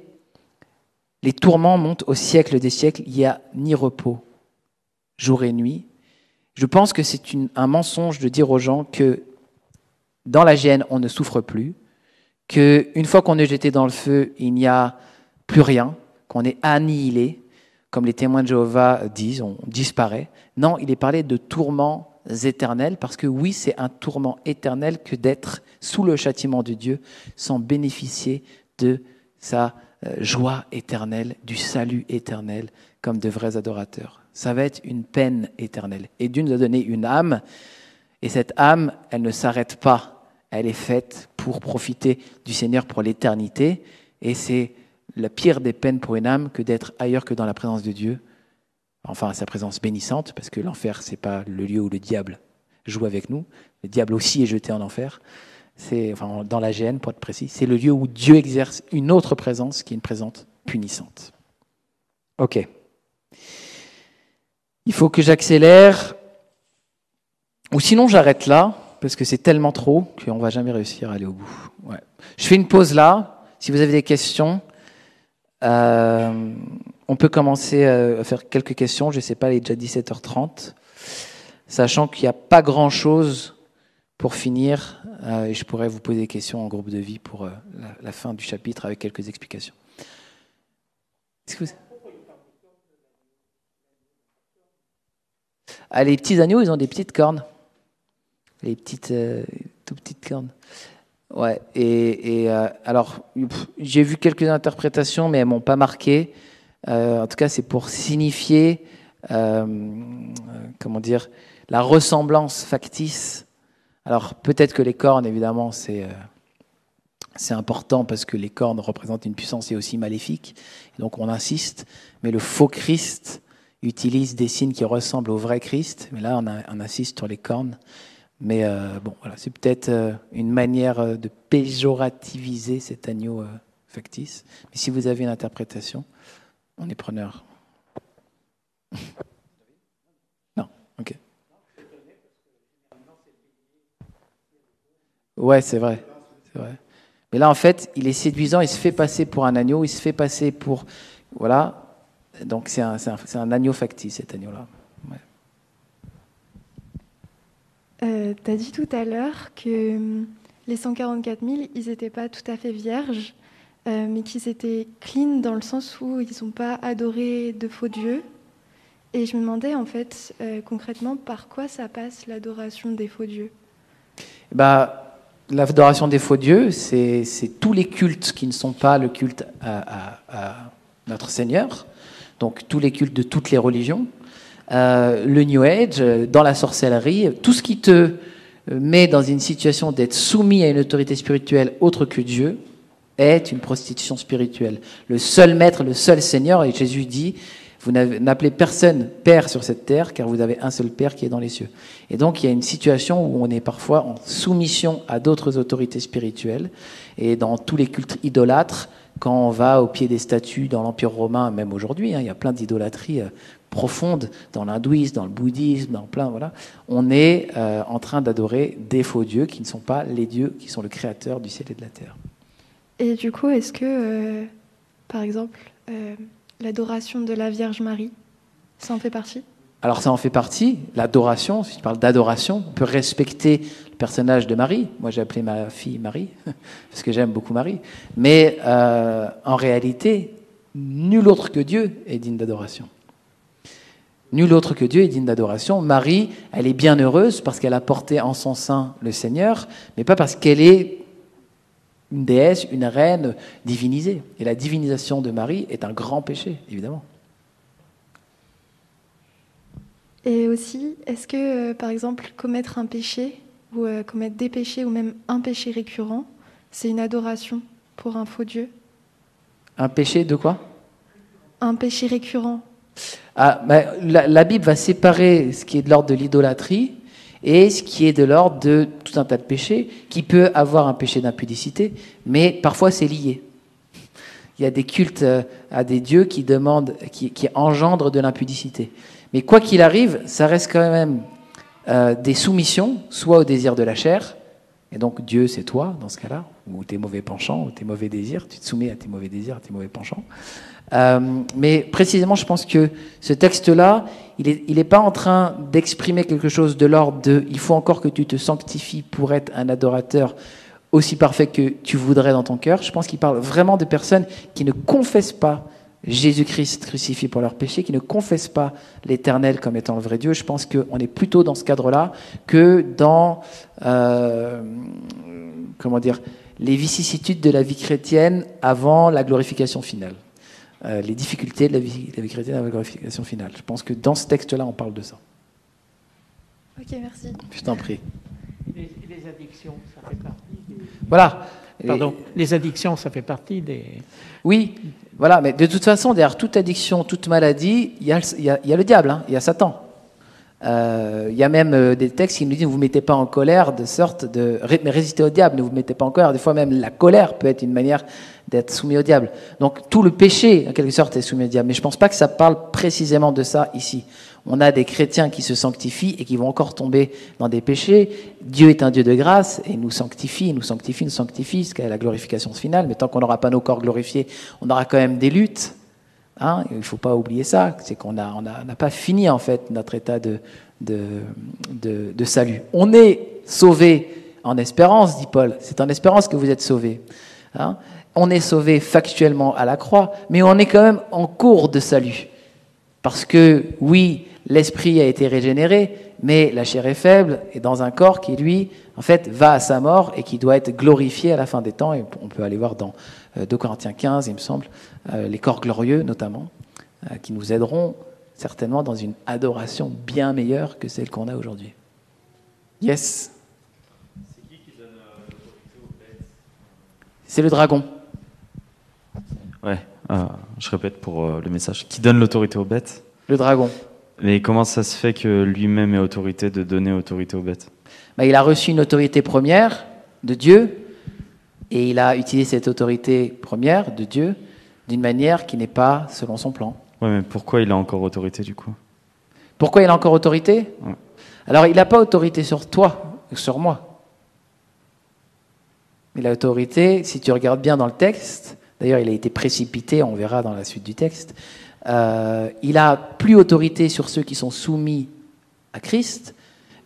les tourments montent au siècle des siècles, il n'y a ni repos, jour et nuit. Je pense que c'est un mensonge de dire aux gens que dans la gêne, on ne souffre plus, qu'une fois qu'on est jeté dans le feu, il n'y a plus rien, qu'on est annihilé, comme les témoins de Jéhovah disent, on disparaît. Non, il est parlé de tourments éternels, parce que oui, c'est un tourment éternel que d'être sous le châtiment de Dieu sans bénéficier de sa joie éternelle, du salut éternel, comme de vrais adorateurs. Ça va être une peine éternelle. Et Dieu nous a donné une âme, et cette âme, elle ne s'arrête pas. Elle est faite pour profiter du Seigneur pour l'éternité, et c'est la pire des peines pour une âme que d'être ailleurs que dans la présence de Dieu, enfin sa présence bénissante, parce que l'enfer, c'est pas le lieu où le diable joue avec nous. Le diable aussi est jeté en enfer. C'est, enfin, dans la géhenne, pour être précis, c'est le lieu où Dieu exerce une autre présence qui est une présence punissante. Ok. Il faut que j'accélère, ou sinon j'arrête là, parce que c'est tellement trop qu'on ne va jamais réussir à aller au bout. Ouais. Je fais une pause là. Si vous avez des questions, on peut commencer à faire quelques questions. Je ne sais pas, il est déjà 17h30. Sachant qu'il n'y a pas grand-chose pour finir, et je pourrais vous poser des questions en groupe de vie pour la fin du chapitre avec quelques explications. Est-ce que les petits agneaux, ils ont des petites cornes. Les petites, tout petites cornes. Ouais. Alors, j'ai vu quelques interprétations, mais elles m'ont pas marqué. En tout cas, c'est pour signifier, comment dire, la ressemblance factice. Alors, peut-être que les cornes, évidemment, c'est important parce que les cornes représentent une puissance et aussi maléfique. Et donc, on insiste. Mais le faux Christ utilise des signes qui ressemblent au vrai Christ. Mais là, on insiste sur les cornes. Mais bon, voilà, c'est peut-être une manière de péjorativiser cet agneau factice. Mais si vous avez une interprétation, on est preneur. Non, ok. Ouais, c'est vrai. Mais là, en fait, il est séduisant, il se fait passer pour un agneau, il se fait passer pour... Voilà. Donc, c'est un agneau factice, cet agneau-là. Ouais. Tu as dit tout à l'heure que les 144 000, ils n'étaient pas tout à fait vierges, mais qu'ils étaient clean dans le sens où ils n'ont pas adoré de faux dieux. Et je me demandais, en fait, concrètement, par quoi ça passe l'adoration des faux dieux ? L'adoration des faux dieux, c'est tous les cultes qui ne sont pas le culte à notre Seigneur, donc tous les cultes de toutes les religions. Le New Age, dans la sorcellerie, tout ce qui te met dans une situation d'être soumis à une autorité spirituelle autre que Dieu est une prostitution spirituelle. Le seul maître, le seul Seigneur, et Jésus dit, vous n'appelez personne Père sur cette terre, car vous avez un seul Père qui est dans les cieux. Et donc il y a une situation où on est parfois en soumission à d'autres autorités spirituelles, et dans tous les cultes idolâtres, quand on va au pied des statues dans l'Empire romain, même aujourd'hui, il y a plein d'idolâtries profonde dans l'hindouisme, dans le bouddhisme, dans plein, voilà. On est en train d'adorer des faux dieux qui ne sont pas les dieux qui sont le créateur du ciel et de la terre. Et du coup, est-ce que, par exemple, l'adoration de la Vierge Marie, ça en fait partie ? Alors ça en fait partie, l'adoration, si tu parles d'adoration, on peut respecter le personnage de Marie. Moi j'ai appelé ma fille Marie, parce que j'aime beaucoup Marie. Mais en réalité, nul autre que Dieu est digne d'adoration. Nul autre que Dieu est digne d'adoration. Marie, elle est bien heureuse parce qu'elle a porté en son sein le Seigneur, mais pas parce qu'elle est une déesse, une reine divinisée. Et la divinisation de Marie est un grand péché, évidemment. Et aussi, est-ce que, par exemple, commettre un péché, ou commettre des péchés, ou même un péché récurrent, c'est une adoration pour un faux Dieu ? Un péché de quoi ? Un péché récurrent. La Bible va séparer ce qui est de l'ordre de l'idolâtrie et ce qui est de l'ordre de tout un tas de péchés, qui peut avoir un péché d'impudicité, mais parfois c'est lié. il y a des cultes à des dieux qui demandent, qui engendrent de l'impudicité. Mais quoi qu'il arrive, ça reste quand même des soumissions, soit au désir de la chair, et donc Dieu c'est toi dans ce cas-là, ou tes mauvais penchants, ou tes mauvais désirs, tu te soumets à tes mauvais désirs, à tes mauvais penchants. Mais précisément, je pense que ce texte-là, il est pas en train d'exprimer quelque chose de l'ordre de « il faut encore que tu te sanctifies pour être un adorateur aussi parfait que tu voudrais dans ton cœur ». Je pense qu'il parle vraiment de personnes qui ne confessent pas Jésus-Christ crucifié pour leurs péchés, qui ne confessent pas l'Éternel comme étant le vrai Dieu. Je pense qu'on est plutôt dans ce cadre-là que dans les vicissitudes de la vie chrétienne avant la glorification finale. Les difficultés de la vie chrétienne avant la glorification finale. Je pense que dans ce texte-là, on parle de ça. Ok, merci. Je t'en prie. Les addictions, ça fait partie des... Voilà. Pardon, les addictions, ça fait partie des... Oui, voilà, mais de toute façon, derrière toute addiction, toute maladie, il y a le diable, hein, il y a Satan. Il y a même des textes qui nous disent ne vous mettez pas en colère, de sorte de... Mais résistez au diable, ne vous mettez pas en colère. Des fois même, la colère peut être une manière d'être soumis au diable. Donc tout le péché, en quelque sorte, est soumis au diable. Mais je ne pense pas que ça parle précisément de ça ici. On a des chrétiens qui se sanctifient et qui vont encore tomber dans des péchés. Dieu est un Dieu de grâce et nous sanctifie, nous sanctifie, nous sanctifie, jusqu'à la glorification finale. Mais tant qu'on n'aura pas nos corps glorifiés, on aura quand même des luttes. Hein, il ne faut pas oublier ça, c'est qu'on n'a pas fini en fait notre état de salut. On est sauvé en espérance, dit Paul. C'est en espérance que vous êtes sauvés. Hein, on est sauvé factuellement à la croix, mais on est quand même en cours de salut. Parce que oui, l'esprit a été régénéré, mais la chair est faible et dans un corps qui, lui, en fait, va à sa mort et qui doit être glorifié à la fin des temps. Et on peut aller voir dans 2 Corinthiens 15, il me semble, les corps glorieux notamment, qui nous aideront certainement dans une adoration bien meilleure que celle qu'on a aujourd'hui. Yes. C'est qui donne l'autorité aux bêtes? C'est le dragon. Ouais, je répète pour le message. Qui donne l'autorité aux bêtes? Le dragon. Mais comment ça se fait que lui-même ait autorité de donner autorité aux bêtes? Il a reçu une autorité première de Dieu et il a utilisé cette autorité première de Dieu d'une manière qui n'est pas selon son plan. Ouais, mais pourquoi il a encore autorité du coup? Pourquoi il a encore autorité? Ouais. Alors, il n'a pas autorité sur toi, sur moi. Il a autorité, si tu regardes bien dans le texte, d'ailleurs il a été précipité, on verra dans la suite du texte, il a plus autorité sur ceux qui sont soumis à Christ,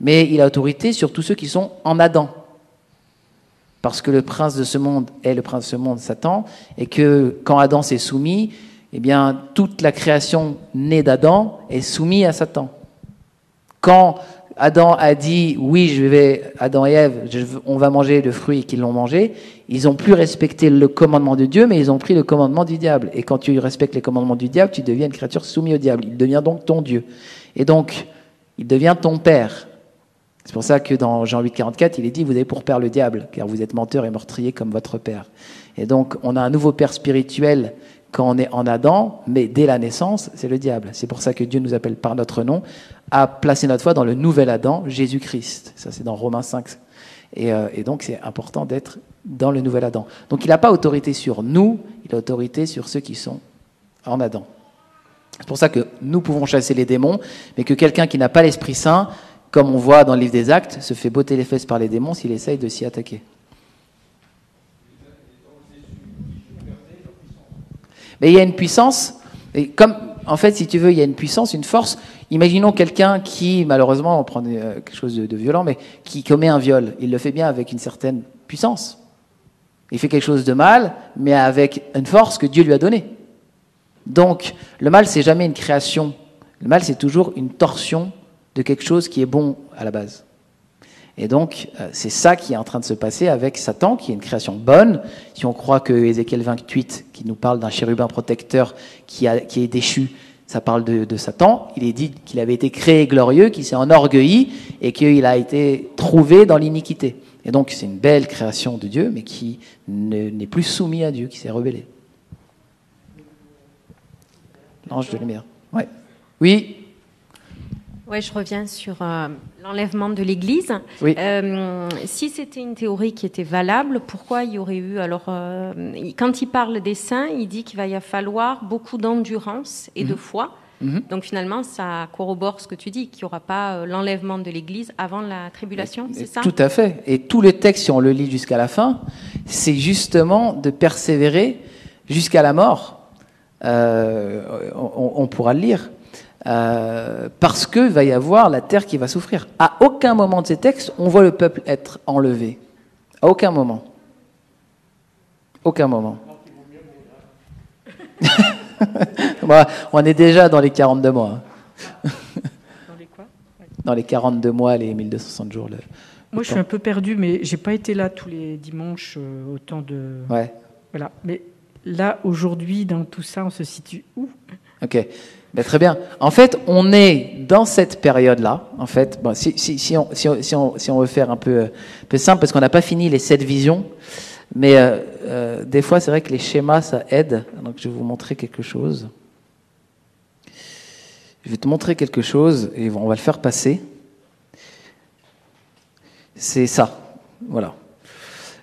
mais il a autorité sur tous ceux qui sont en Adam. Parce que le prince de ce monde est le prince de ce monde, Satan, et que quand Adam s'est soumis, eh bien, toute la création née d'Adam est soumise à Satan. Quand Adam a dit « oui, Adam et Ève, on va manger le fruit » et qu'ils l'ont mangé, ils n'ont plus respecté le commandement de Dieu, mais ils ont pris le commandement du diable. Et quand tu respectes les commandements du diable, tu deviens une créature soumise au diable. Il devient donc ton Dieu. Et donc, il devient ton père. C'est pour ça que dans Jean 8, 44, il est dit « vous avez pour père le diable, car vous êtes menteur et meurtrier comme votre père ». Et donc, on a un nouveau père spirituel quand on est en Adam, mais dès la naissance, c'est le diable. C'est pour ça que Dieu nous appelle par notre nom à placer notre foi dans le nouvel Adam, Jésus-Christ. Ça, c'est dans Romains 5. Et donc, c'est important d'être dans le nouvel Adam. Donc, il n'a pas autorité sur nous, il a autorité sur ceux qui sont en Adam. C'est pour ça que nous pouvons chasser les démons, mais que quelqu'un qui n'a pas l'Esprit Saint, comme on voit dans le livre des Actes, se fait botter les fesses par les démons s'il essaye de s'y attaquer. Mais il y a une puissance, et comme, en fait, si tu veux, il y a une puissance, une force. Imaginons quelqu'un qui, malheureusement, on prend quelque chose de violent, mais qui commet un viol. Il le fait bien avec une certaine puissance. Il fait quelque chose de mal, mais avec une force que Dieu lui a donnée. Donc, le mal, c'est jamais une création. Le mal, c'est toujours une torsion de quelque chose qui est bon à la base. Et donc, c'est ça qui est en train de se passer avec Satan, qui est une création bonne. Si on croit que Ézéchiel 28, qui nous parle d'un chérubin protecteur qui est déchu, ça parle de Satan. Il est dit qu'il avait été créé glorieux, qu'il s'est enorgueilli et qu'il a été trouvé dans l'iniquité. Et donc, c'est une belle création de Dieu, mais qui n'est plus soumis à Dieu, qui s'est rebellé. L'ange de lumière. Ouais. Oui. Ouais, je reviens sur l'enlèvement de l'Église. Oui. Si c'était une théorie qui était valable, pourquoi il y aurait eu alors quand il parle des saints, il dit qu'il va y falloir beaucoup d'endurance et de foi. Donc finalement, ça corrobore ce que tu dis, qu'il n'y aura pas l'enlèvement de l'Église avant la tribulation, c'est ça? Tout à fait. Et tout le texte, si on le lit jusqu'à la fin, c'est justement de persévérer jusqu'à la mort. On pourra le lire. Parce qu'il va y avoir la terre qui va souffrir. À aucun moment de ces textes, on voit le peuple être enlevé. À aucun moment. Aucun moment. Bon, on est déjà dans les 42 mois. Dans les quoi? Ouais. Dans les 42 mois, les 1260 jours. Moi, je suis un peu perdu, mais j'ai pas été là tous les dimanches autant de. Ouais. Voilà. Mais là, aujourd'hui, dans tout ça, on se situe où? Ok. Ben, très bien. En fait, on est dans cette période-là. En fait, bon, si on veut faire un peu simple, parce qu'on n'a pas fini les 7 visions, mais des fois, c'est vrai que les schémas, ça aide. Donc, je vais vous montrer quelque chose. Je vais te montrer quelque chose et on va le faire passer. C'est ça. Voilà.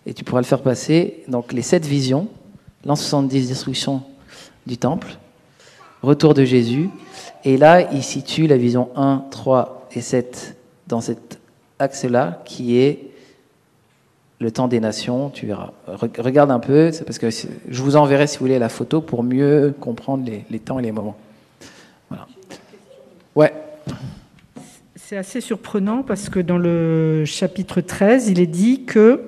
Et tu pourras le faire passer. Donc, les 7 visions, l'an 70, destruction du temple, retour de Jésus. Et là, il situe la vision 1, 3 et 7 dans cet axe-là, qui est le temps des nations. Tu verras. Regarde un peu, c'est parce que je vous enverrai, si vous voulez, la photo pour mieux comprendre les temps et les moments. Voilà. Ouais. C'est assez surprenant parce que dans le chapitre 13, il est dit que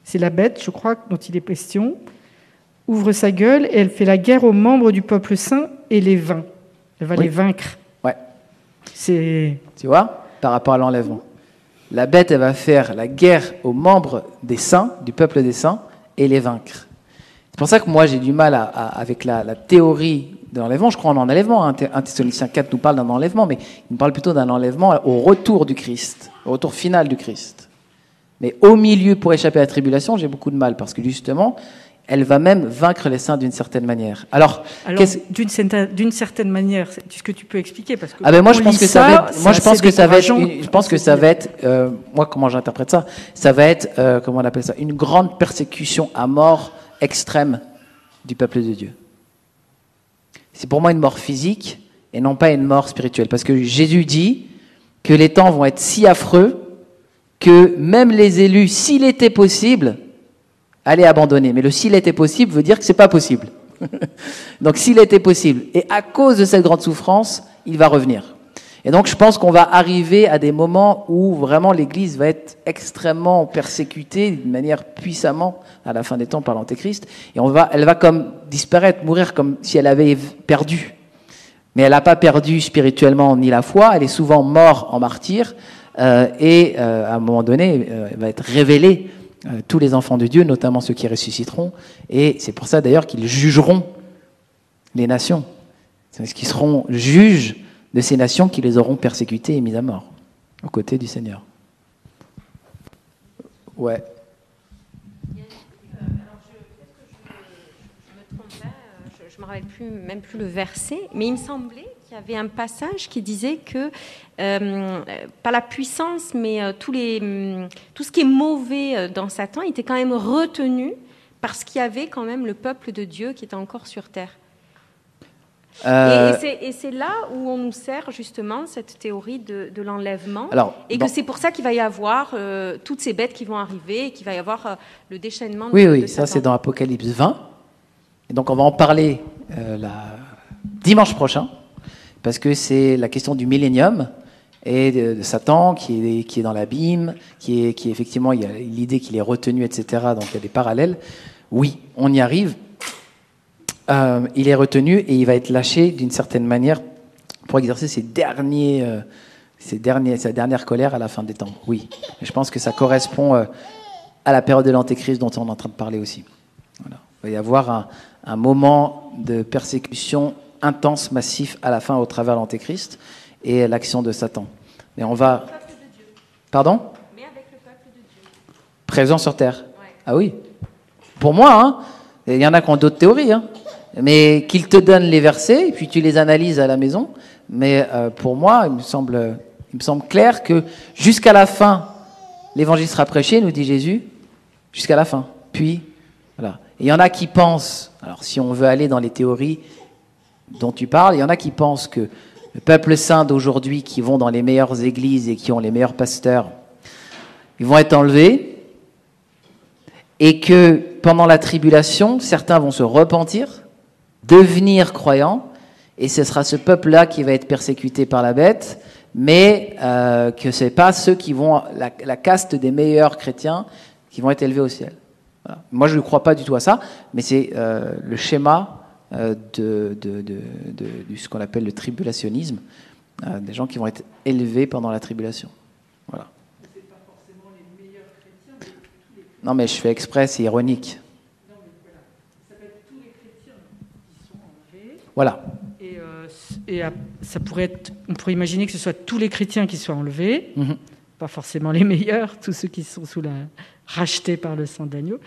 c'est la bête, je crois, dont il est question, ouvre sa gueule et elle fait la guerre aux membres du peuple saint et les vainc. Elle va les vaincre. Ouais. Tu vois, par rapport à l'enlèvement. La bête, elle va faire la guerre aux membres des saints, du peuple des saints, et les vaincre. C'est pour ça que moi, j'ai du mal avec la théorie de l'enlèvement. Je crois en enlèvement. 1 Thessaloniciens 4 nous parle d'un enlèvement, mais il nous parle plutôt d'un enlèvement au retour du Christ, au retour final du Christ. Mais au milieu, pour échapper à la tribulation, j'ai beaucoup de mal, parce que justement, elle va même vaincre les saints d'une certaine manière. Alors d'une certaine manière, est-ce que tu peux expliquer parce que moi je pense que ça va être, moi comment j'interprète ça, ça va être comment on appelle ça, une grande persécution à mort extrême du peuple de Dieu. C'est pour moi une mort physique et non pas une mort spirituelle, parce que Jésus dit que les temps vont être si affreux que même les élus, s'il était possible, allaient abandonner. Mais le s'il était possible veut dire que c'est pas possible. Donc s'il était possible, et à cause de cette grande souffrance, il va revenir. Et donc je pense qu'on va arriver à des moments où vraiment l'Église va être extrêmement persécutée d'une manière puissamment à la fin des temps par l'Antéchrist, et elle va comme disparaître, mourir comme si elle avait perdu. Mais elle n'a pas perdu spirituellement ni la foi, elle est souvent morte en martyr, et à un moment donné, elle va être révélée tous les enfants de Dieu, notamment ceux qui ressusciteront, et c'est pour ça d'ailleurs qu'ils jugeront les nations. C'est parce qu'ils seront juges de ces nations qui les auront persécutées et mises à mort, aux côtés du Seigneur. Ouais. Je ne me rappelle même plus le verset, mais il me semblait qu'il y avait un passage qui disait que, pas la puissance, mais tout ce qui est mauvais dans Satan était quand même retenu parce qu'il y avait quand même le peuple de Dieu qui était encore sur terre. Et c'est là où on nous sert justement cette théorie de l'enlèvement. Que c'est pour ça qu'il va y avoir toutes ces bêtes qui vont arriver et qu'il va y avoir le déchaînement de Satan. Oui, ça c'est dans Apocalypse 20. Et donc on va en parler dimanche prochain, parce que c'est la question du millénium et de Satan qui est dans l'abîme, qui effectivement, il y a l'idée qu'il est retenu, etc. Donc il y a des parallèles. Oui, on y arrive. Il est retenu et il va être lâché d'une certaine manière pour exercer sa dernière colère à la fin des temps. Oui, et je pense que ça correspond à la période de l'Antéchrist dont on est en train de parler aussi. Voilà. Il va y avoir un moment de persécution intense, massif à la fin au travers de l'Antéchrist et l'action de Satan. Mais on va... Pardon ? Mais avec le peuple de Dieu. Présent sur terre. Ouais. Ah oui. Pour moi, il y en a qui ont d'autres théories, mais qu'ils te donnent les versets, et puis tu les analyses à la maison. Mais pour moi, il me semble clair que jusqu'à la fin, l'évangile sera prêché, nous dit Jésus, jusqu'à la fin. Puis, voilà. Et il y en a qui pensent, alors si on veut aller dans les théories dont tu parles, il y en a qui pensent que le peuple saint d'aujourd'hui, qui vont dans les meilleures églises et qui ont les meilleurs pasteurs, ils vont être enlevés, et que pendant la tribulation, certains vont se repentir, devenir croyants, et ce sera ce peuple-là qui va être persécuté par la bête, mais que ce n'est pas ceux qui vont, la caste des meilleurs chrétiens, qui vont être élevés au ciel. Voilà. Moi, je ne crois pas du tout à ça, mais c'est le schéma de ce qu'on appelle le tribulationnisme, des gens qui vont être élevés pendant la tribulation. Voilà. C'est pas forcément les meilleurs chrétiens, mais tous les chrétiens. Non, mais je fais exprès, c'est ironique. Non, mais voilà. Ça va être tous les chrétiens qui sont enlevés. Voilà. Ça pourrait être, on pourrait imaginer que ce soit tous les chrétiens qui soient enlevés, Mhm. pas forcément les meilleurs, tous ceux qui sont rachetés par le sang d'agneau,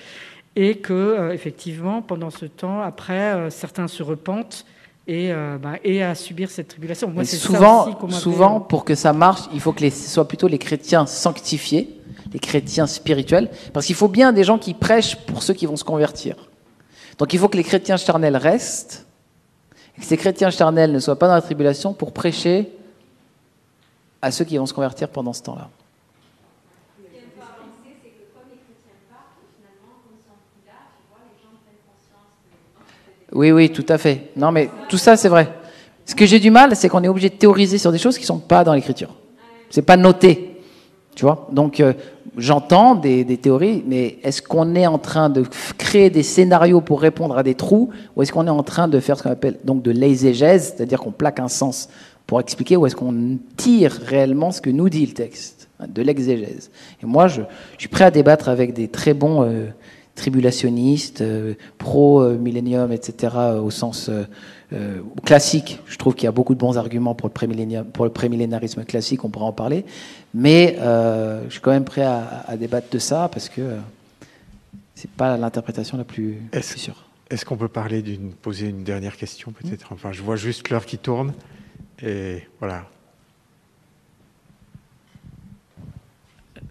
et que effectivement, pendant ce temps, après, certains se repentent et à subir cette tribulation. Moi, c'est souvent, ça aussi qu'on m'appelle- souvent, pour que ça marche, il faut que ce soit plutôt les chrétiens sanctifiés, les chrétiens spirituels, parce qu'il faut bien des gens qui prêchent pour ceux qui vont se convertir. Donc il faut que les chrétiens charnels restent, et que ces chrétiens charnels ne soient pas dans la tribulation pour prêcher à ceux qui vont se convertir pendant ce temps-là. Oui, oui, tout à fait. Non, mais tout ça, c'est vrai. Ce que j'ai du mal, c'est qu'on est obligé de théoriser sur des choses qui ne sont pas dans l'écriture. C'est pas noté, tu vois. Donc, j'entends des théories, mais est-ce qu'on est en train de créer des scénarios pour répondre à des trous, ou est-ce qu'on est en train de faire ce qu'on appelle donc de l'exégèse, c'est-à-dire qu'on plaque un sens pour expliquer, ou est-ce qu'on tire réellement ce que nous dit le texte, de l'exégèse. Et moi, je suis prêt à débattre avec des très bons tribulationnistes, pro-millénium, etc., au sens classique. Je trouve qu'il y a beaucoup de bons arguments pour le prémillénarisme classique, on pourra en parler, mais je suis quand même prêt à débattre de ça, parce que c'est pas l'interprétation la plus sûre. Est-ce qu'on peut poser une dernière question, peut-être? Enfin, je vois juste l'heure qui tourne, et voilà.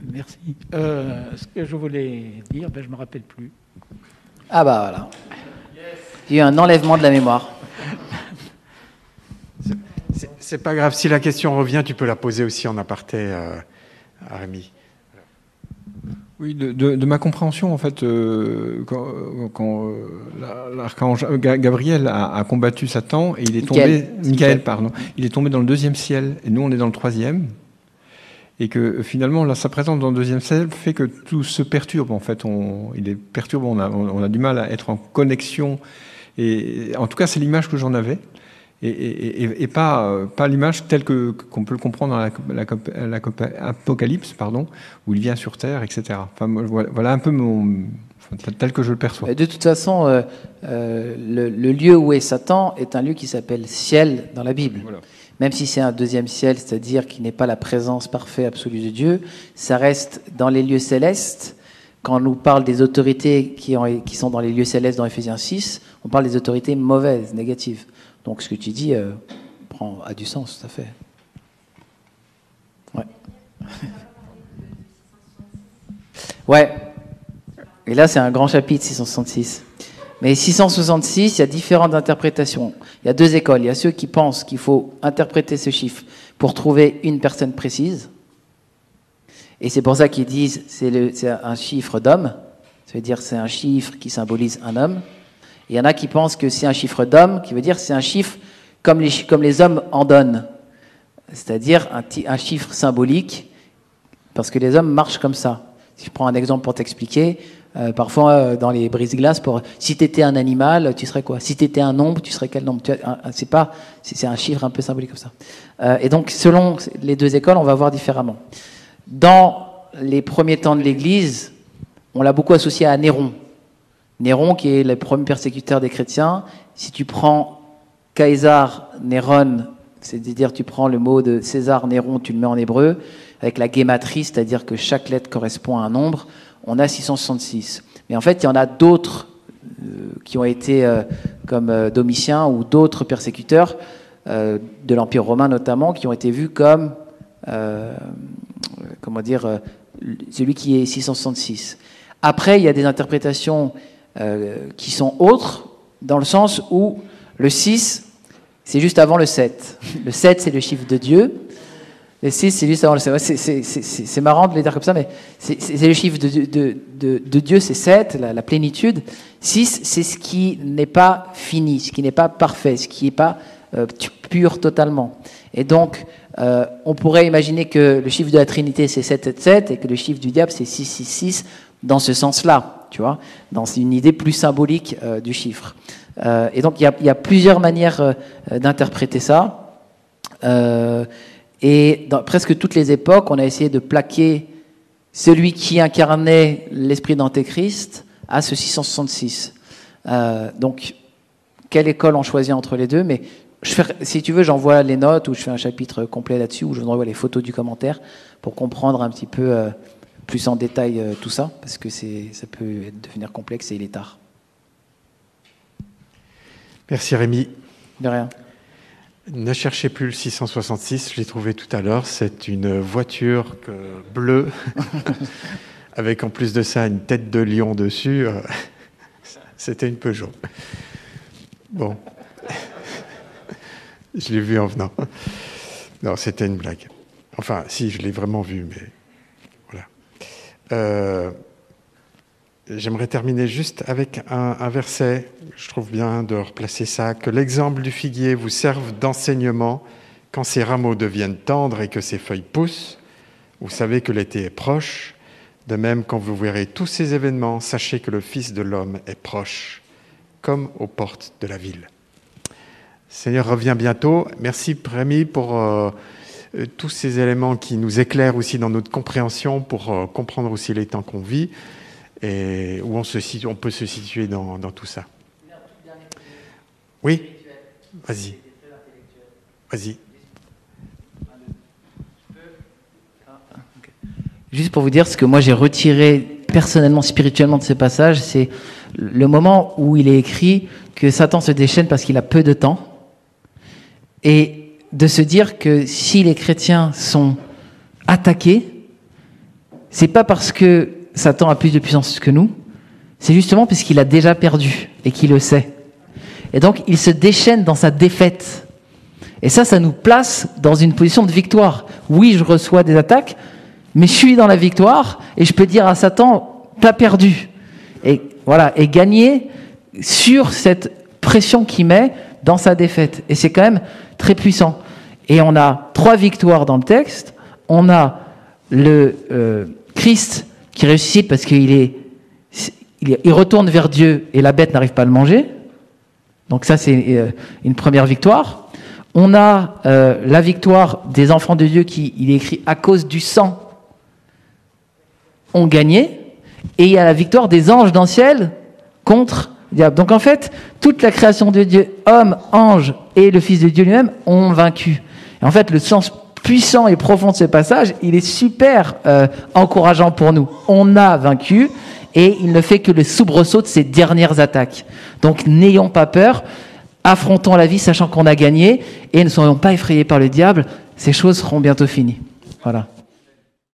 Merci. Ce que je voulais dire, je ne me rappelle plus. Ah bah voilà. Il y a eu un enlèvement de la mémoire. C'est pas grave, si la question revient, tu peux la poser aussi en aparté à Rémi. Oui, de ma compréhension, en fait, quand l'archange Gabriel a combattu Satan, et il est tombé, Michael, pardon, il est tombé dans le 2e ciel, et nous on est dans le 3e. Et que finalement, là, sa présence dans le 2e ciel fait que tout se perturbe. En fait, il est perturbé, on a du mal à être en connexion. Et en tout cas, c'est l'image que j'en avais, et pas l'image telle qu'on peut le comprendre dans l'Apocalypse, où il vient sur terre, etc. Enfin, voilà un peu tel que je le perçois. De toute façon, le lieu où est Satan est un lieu qui s'appelle ciel dans la Bible. Voilà. Même si c'est un 2e ciel, c'est-à-dire qu'il n'est pas la présence parfaite absolue de Dieu, ça reste dans les lieux célestes. Quand on nous parle des autorités qui sont dans les lieux célestes dans Éphésiens 6, on parle des autorités mauvaises, négatives. Donc ce que tu dis a du sens, tout à fait. Ouais. Ouais. Et là, c'est un grand chapitre, 666. Mais 666, il y a différentes interprétations. Il y a 2 écoles. Il y a ceux qui pensent qu'il faut interpréter ce chiffre pour trouver une personne précise. Et c'est pour ça qu'ils disent c'est un chiffre d'homme. Ça veut dire c'est un chiffre qui symbolise un homme. Et il y en a qui pensent que c'est un chiffre d'homme, qui veut dire c'est un chiffre comme les hommes en donnent. C'est-à-dire un chiffre symbolique, parce que les hommes marchent comme ça. Si je prends un exemple pour t'expliquer, parfois dans les brise-glaces, si tu étais un animal, tu serais quoi? Si tu étais un nombre, tu serais quel nombre? C'est un chiffre un peu symbolique comme ça. Et donc, selon les 2 écoles, on va voir différemment. Dans les premiers temps de l'Église, on l'a beaucoup associé à Néron. Néron, qui est le premier persécuteur des chrétiens. Si tu prends Caesar Néron, c'est-à-dire tu prends le mot de César Néron, tu le mets en hébreu, avec la guématrie, c'est-à-dire que chaque lettre correspond à un nombre, on a 666. Mais en fait, il y en a d'autres qui ont été, comme Domitien ou d'autres persécuteurs, de l'Empire romain notamment, qui ont été vus comme, celui qui est 666. Après, il y a des interprétations qui sont autres, dans le sens où le 6, c'est juste avant le 7. Le 7, c'est le chiffre de Dieu. Le 6, c'est juste avant le 7. C'est marrant de les dire comme ça, mais c'est le chiffre de Dieu, c'est 7, la plénitude. 6, c'est ce qui n'est pas fini, ce qui n'est pas parfait, ce qui n'est pas pur totalement. Et donc, on pourrait imaginer que le chiffre de la Trinité, c'est 777, et que le chiffre du diable, c'est 666, dans ce sens-là, tu vois, dans une idée plus symbolique du chiffre. Et donc, il y a plusieurs manières d'interpréter ça. Et dans presque toutes les époques, on a essayé de plaquer celui qui incarnait l'esprit d'Antéchrist à ce 666. Donc, quelle école on choisit entre les deux? Mais si tu veux, j'envoie les notes ou je fais un chapitre complet là-dessus où je vous envoie les photos du commentaire pour comprendre un petit peu plus en détail tout ça, parce que ça peut devenir complexe et il est tard. Merci Rémi. De rien. Ne cherchez plus le 666, je l'ai trouvé tout à l'heure. C'est une voiture bleue, avec en plus de ça une tête de lion dessus. C'était une Peugeot. Bon. Je l'ai vu en venant. Non, c'était une blague. Enfin, si, je l'ai vraiment vu, mais voilà. J'aimerais terminer juste avec un verset. Je trouve bien de replacer ça. Que l'exemple du figuier vous serve d'enseignement quand ses rameaux deviennent tendres et que ses feuilles poussent. Vous savez que l'été est proche. De même, quand vous verrez tous ces événements, sachez que le Fils de l'homme est proche, comme aux portes de la ville. Seigneur revient bientôt. Merci Rémi pour tous ces éléments qui nous éclairent aussi dans notre compréhension, pour comprendre aussi les temps qu'on vit et où on peut se situer dans tout ça. Oui, vas-y. Vas-y. Juste pour vous dire ce que moi j'ai retiré personnellement, spirituellement de ce passage, c'est le moment où il est écrit que Satan se déchaîne parce qu'il a peu de temps, et de se dire que si les chrétiens sont attaqués, c'est pas parce que Satan a plus de puissance que nous, c'est justement parce qu'il a déjà perdu et qu'il le sait. Et donc il se déchaîne dans sa défaite. Et ça nous place dans une position de victoire. Oui, je reçois des attaques, mais je suis dans la victoire et je peux dire à Satan, t'as perdu. Et voilà, et gagner sur cette pression qu'il met dans sa défaite. Et c'est quand même très puissant. Et on a 3 victoires dans le texte. On a le Christ qui ressuscite parce qu'il retourne vers Dieu et la bête n'arrive pas à le manger. Donc ça, c'est une première victoire. On a la victoire des enfants de Dieu il est écrit à cause du sang ont gagné. Et il y a la victoire des anges dans le ciel contre le diable. Donc en fait, toute la création de Dieu, hommes, anges et le Fils de Dieu lui-même ont vaincu. Et en fait, le sens puissant et profond de ce passage, il est super encourageant pour nous. On a vaincu et il ne fait que le soubresaut de ces dernières attaques. Donc n'ayons pas peur, affrontons la vie sachant qu'on a gagné et ne soyons pas effrayés par le diable. Ces choses seront bientôt finies. Voilà.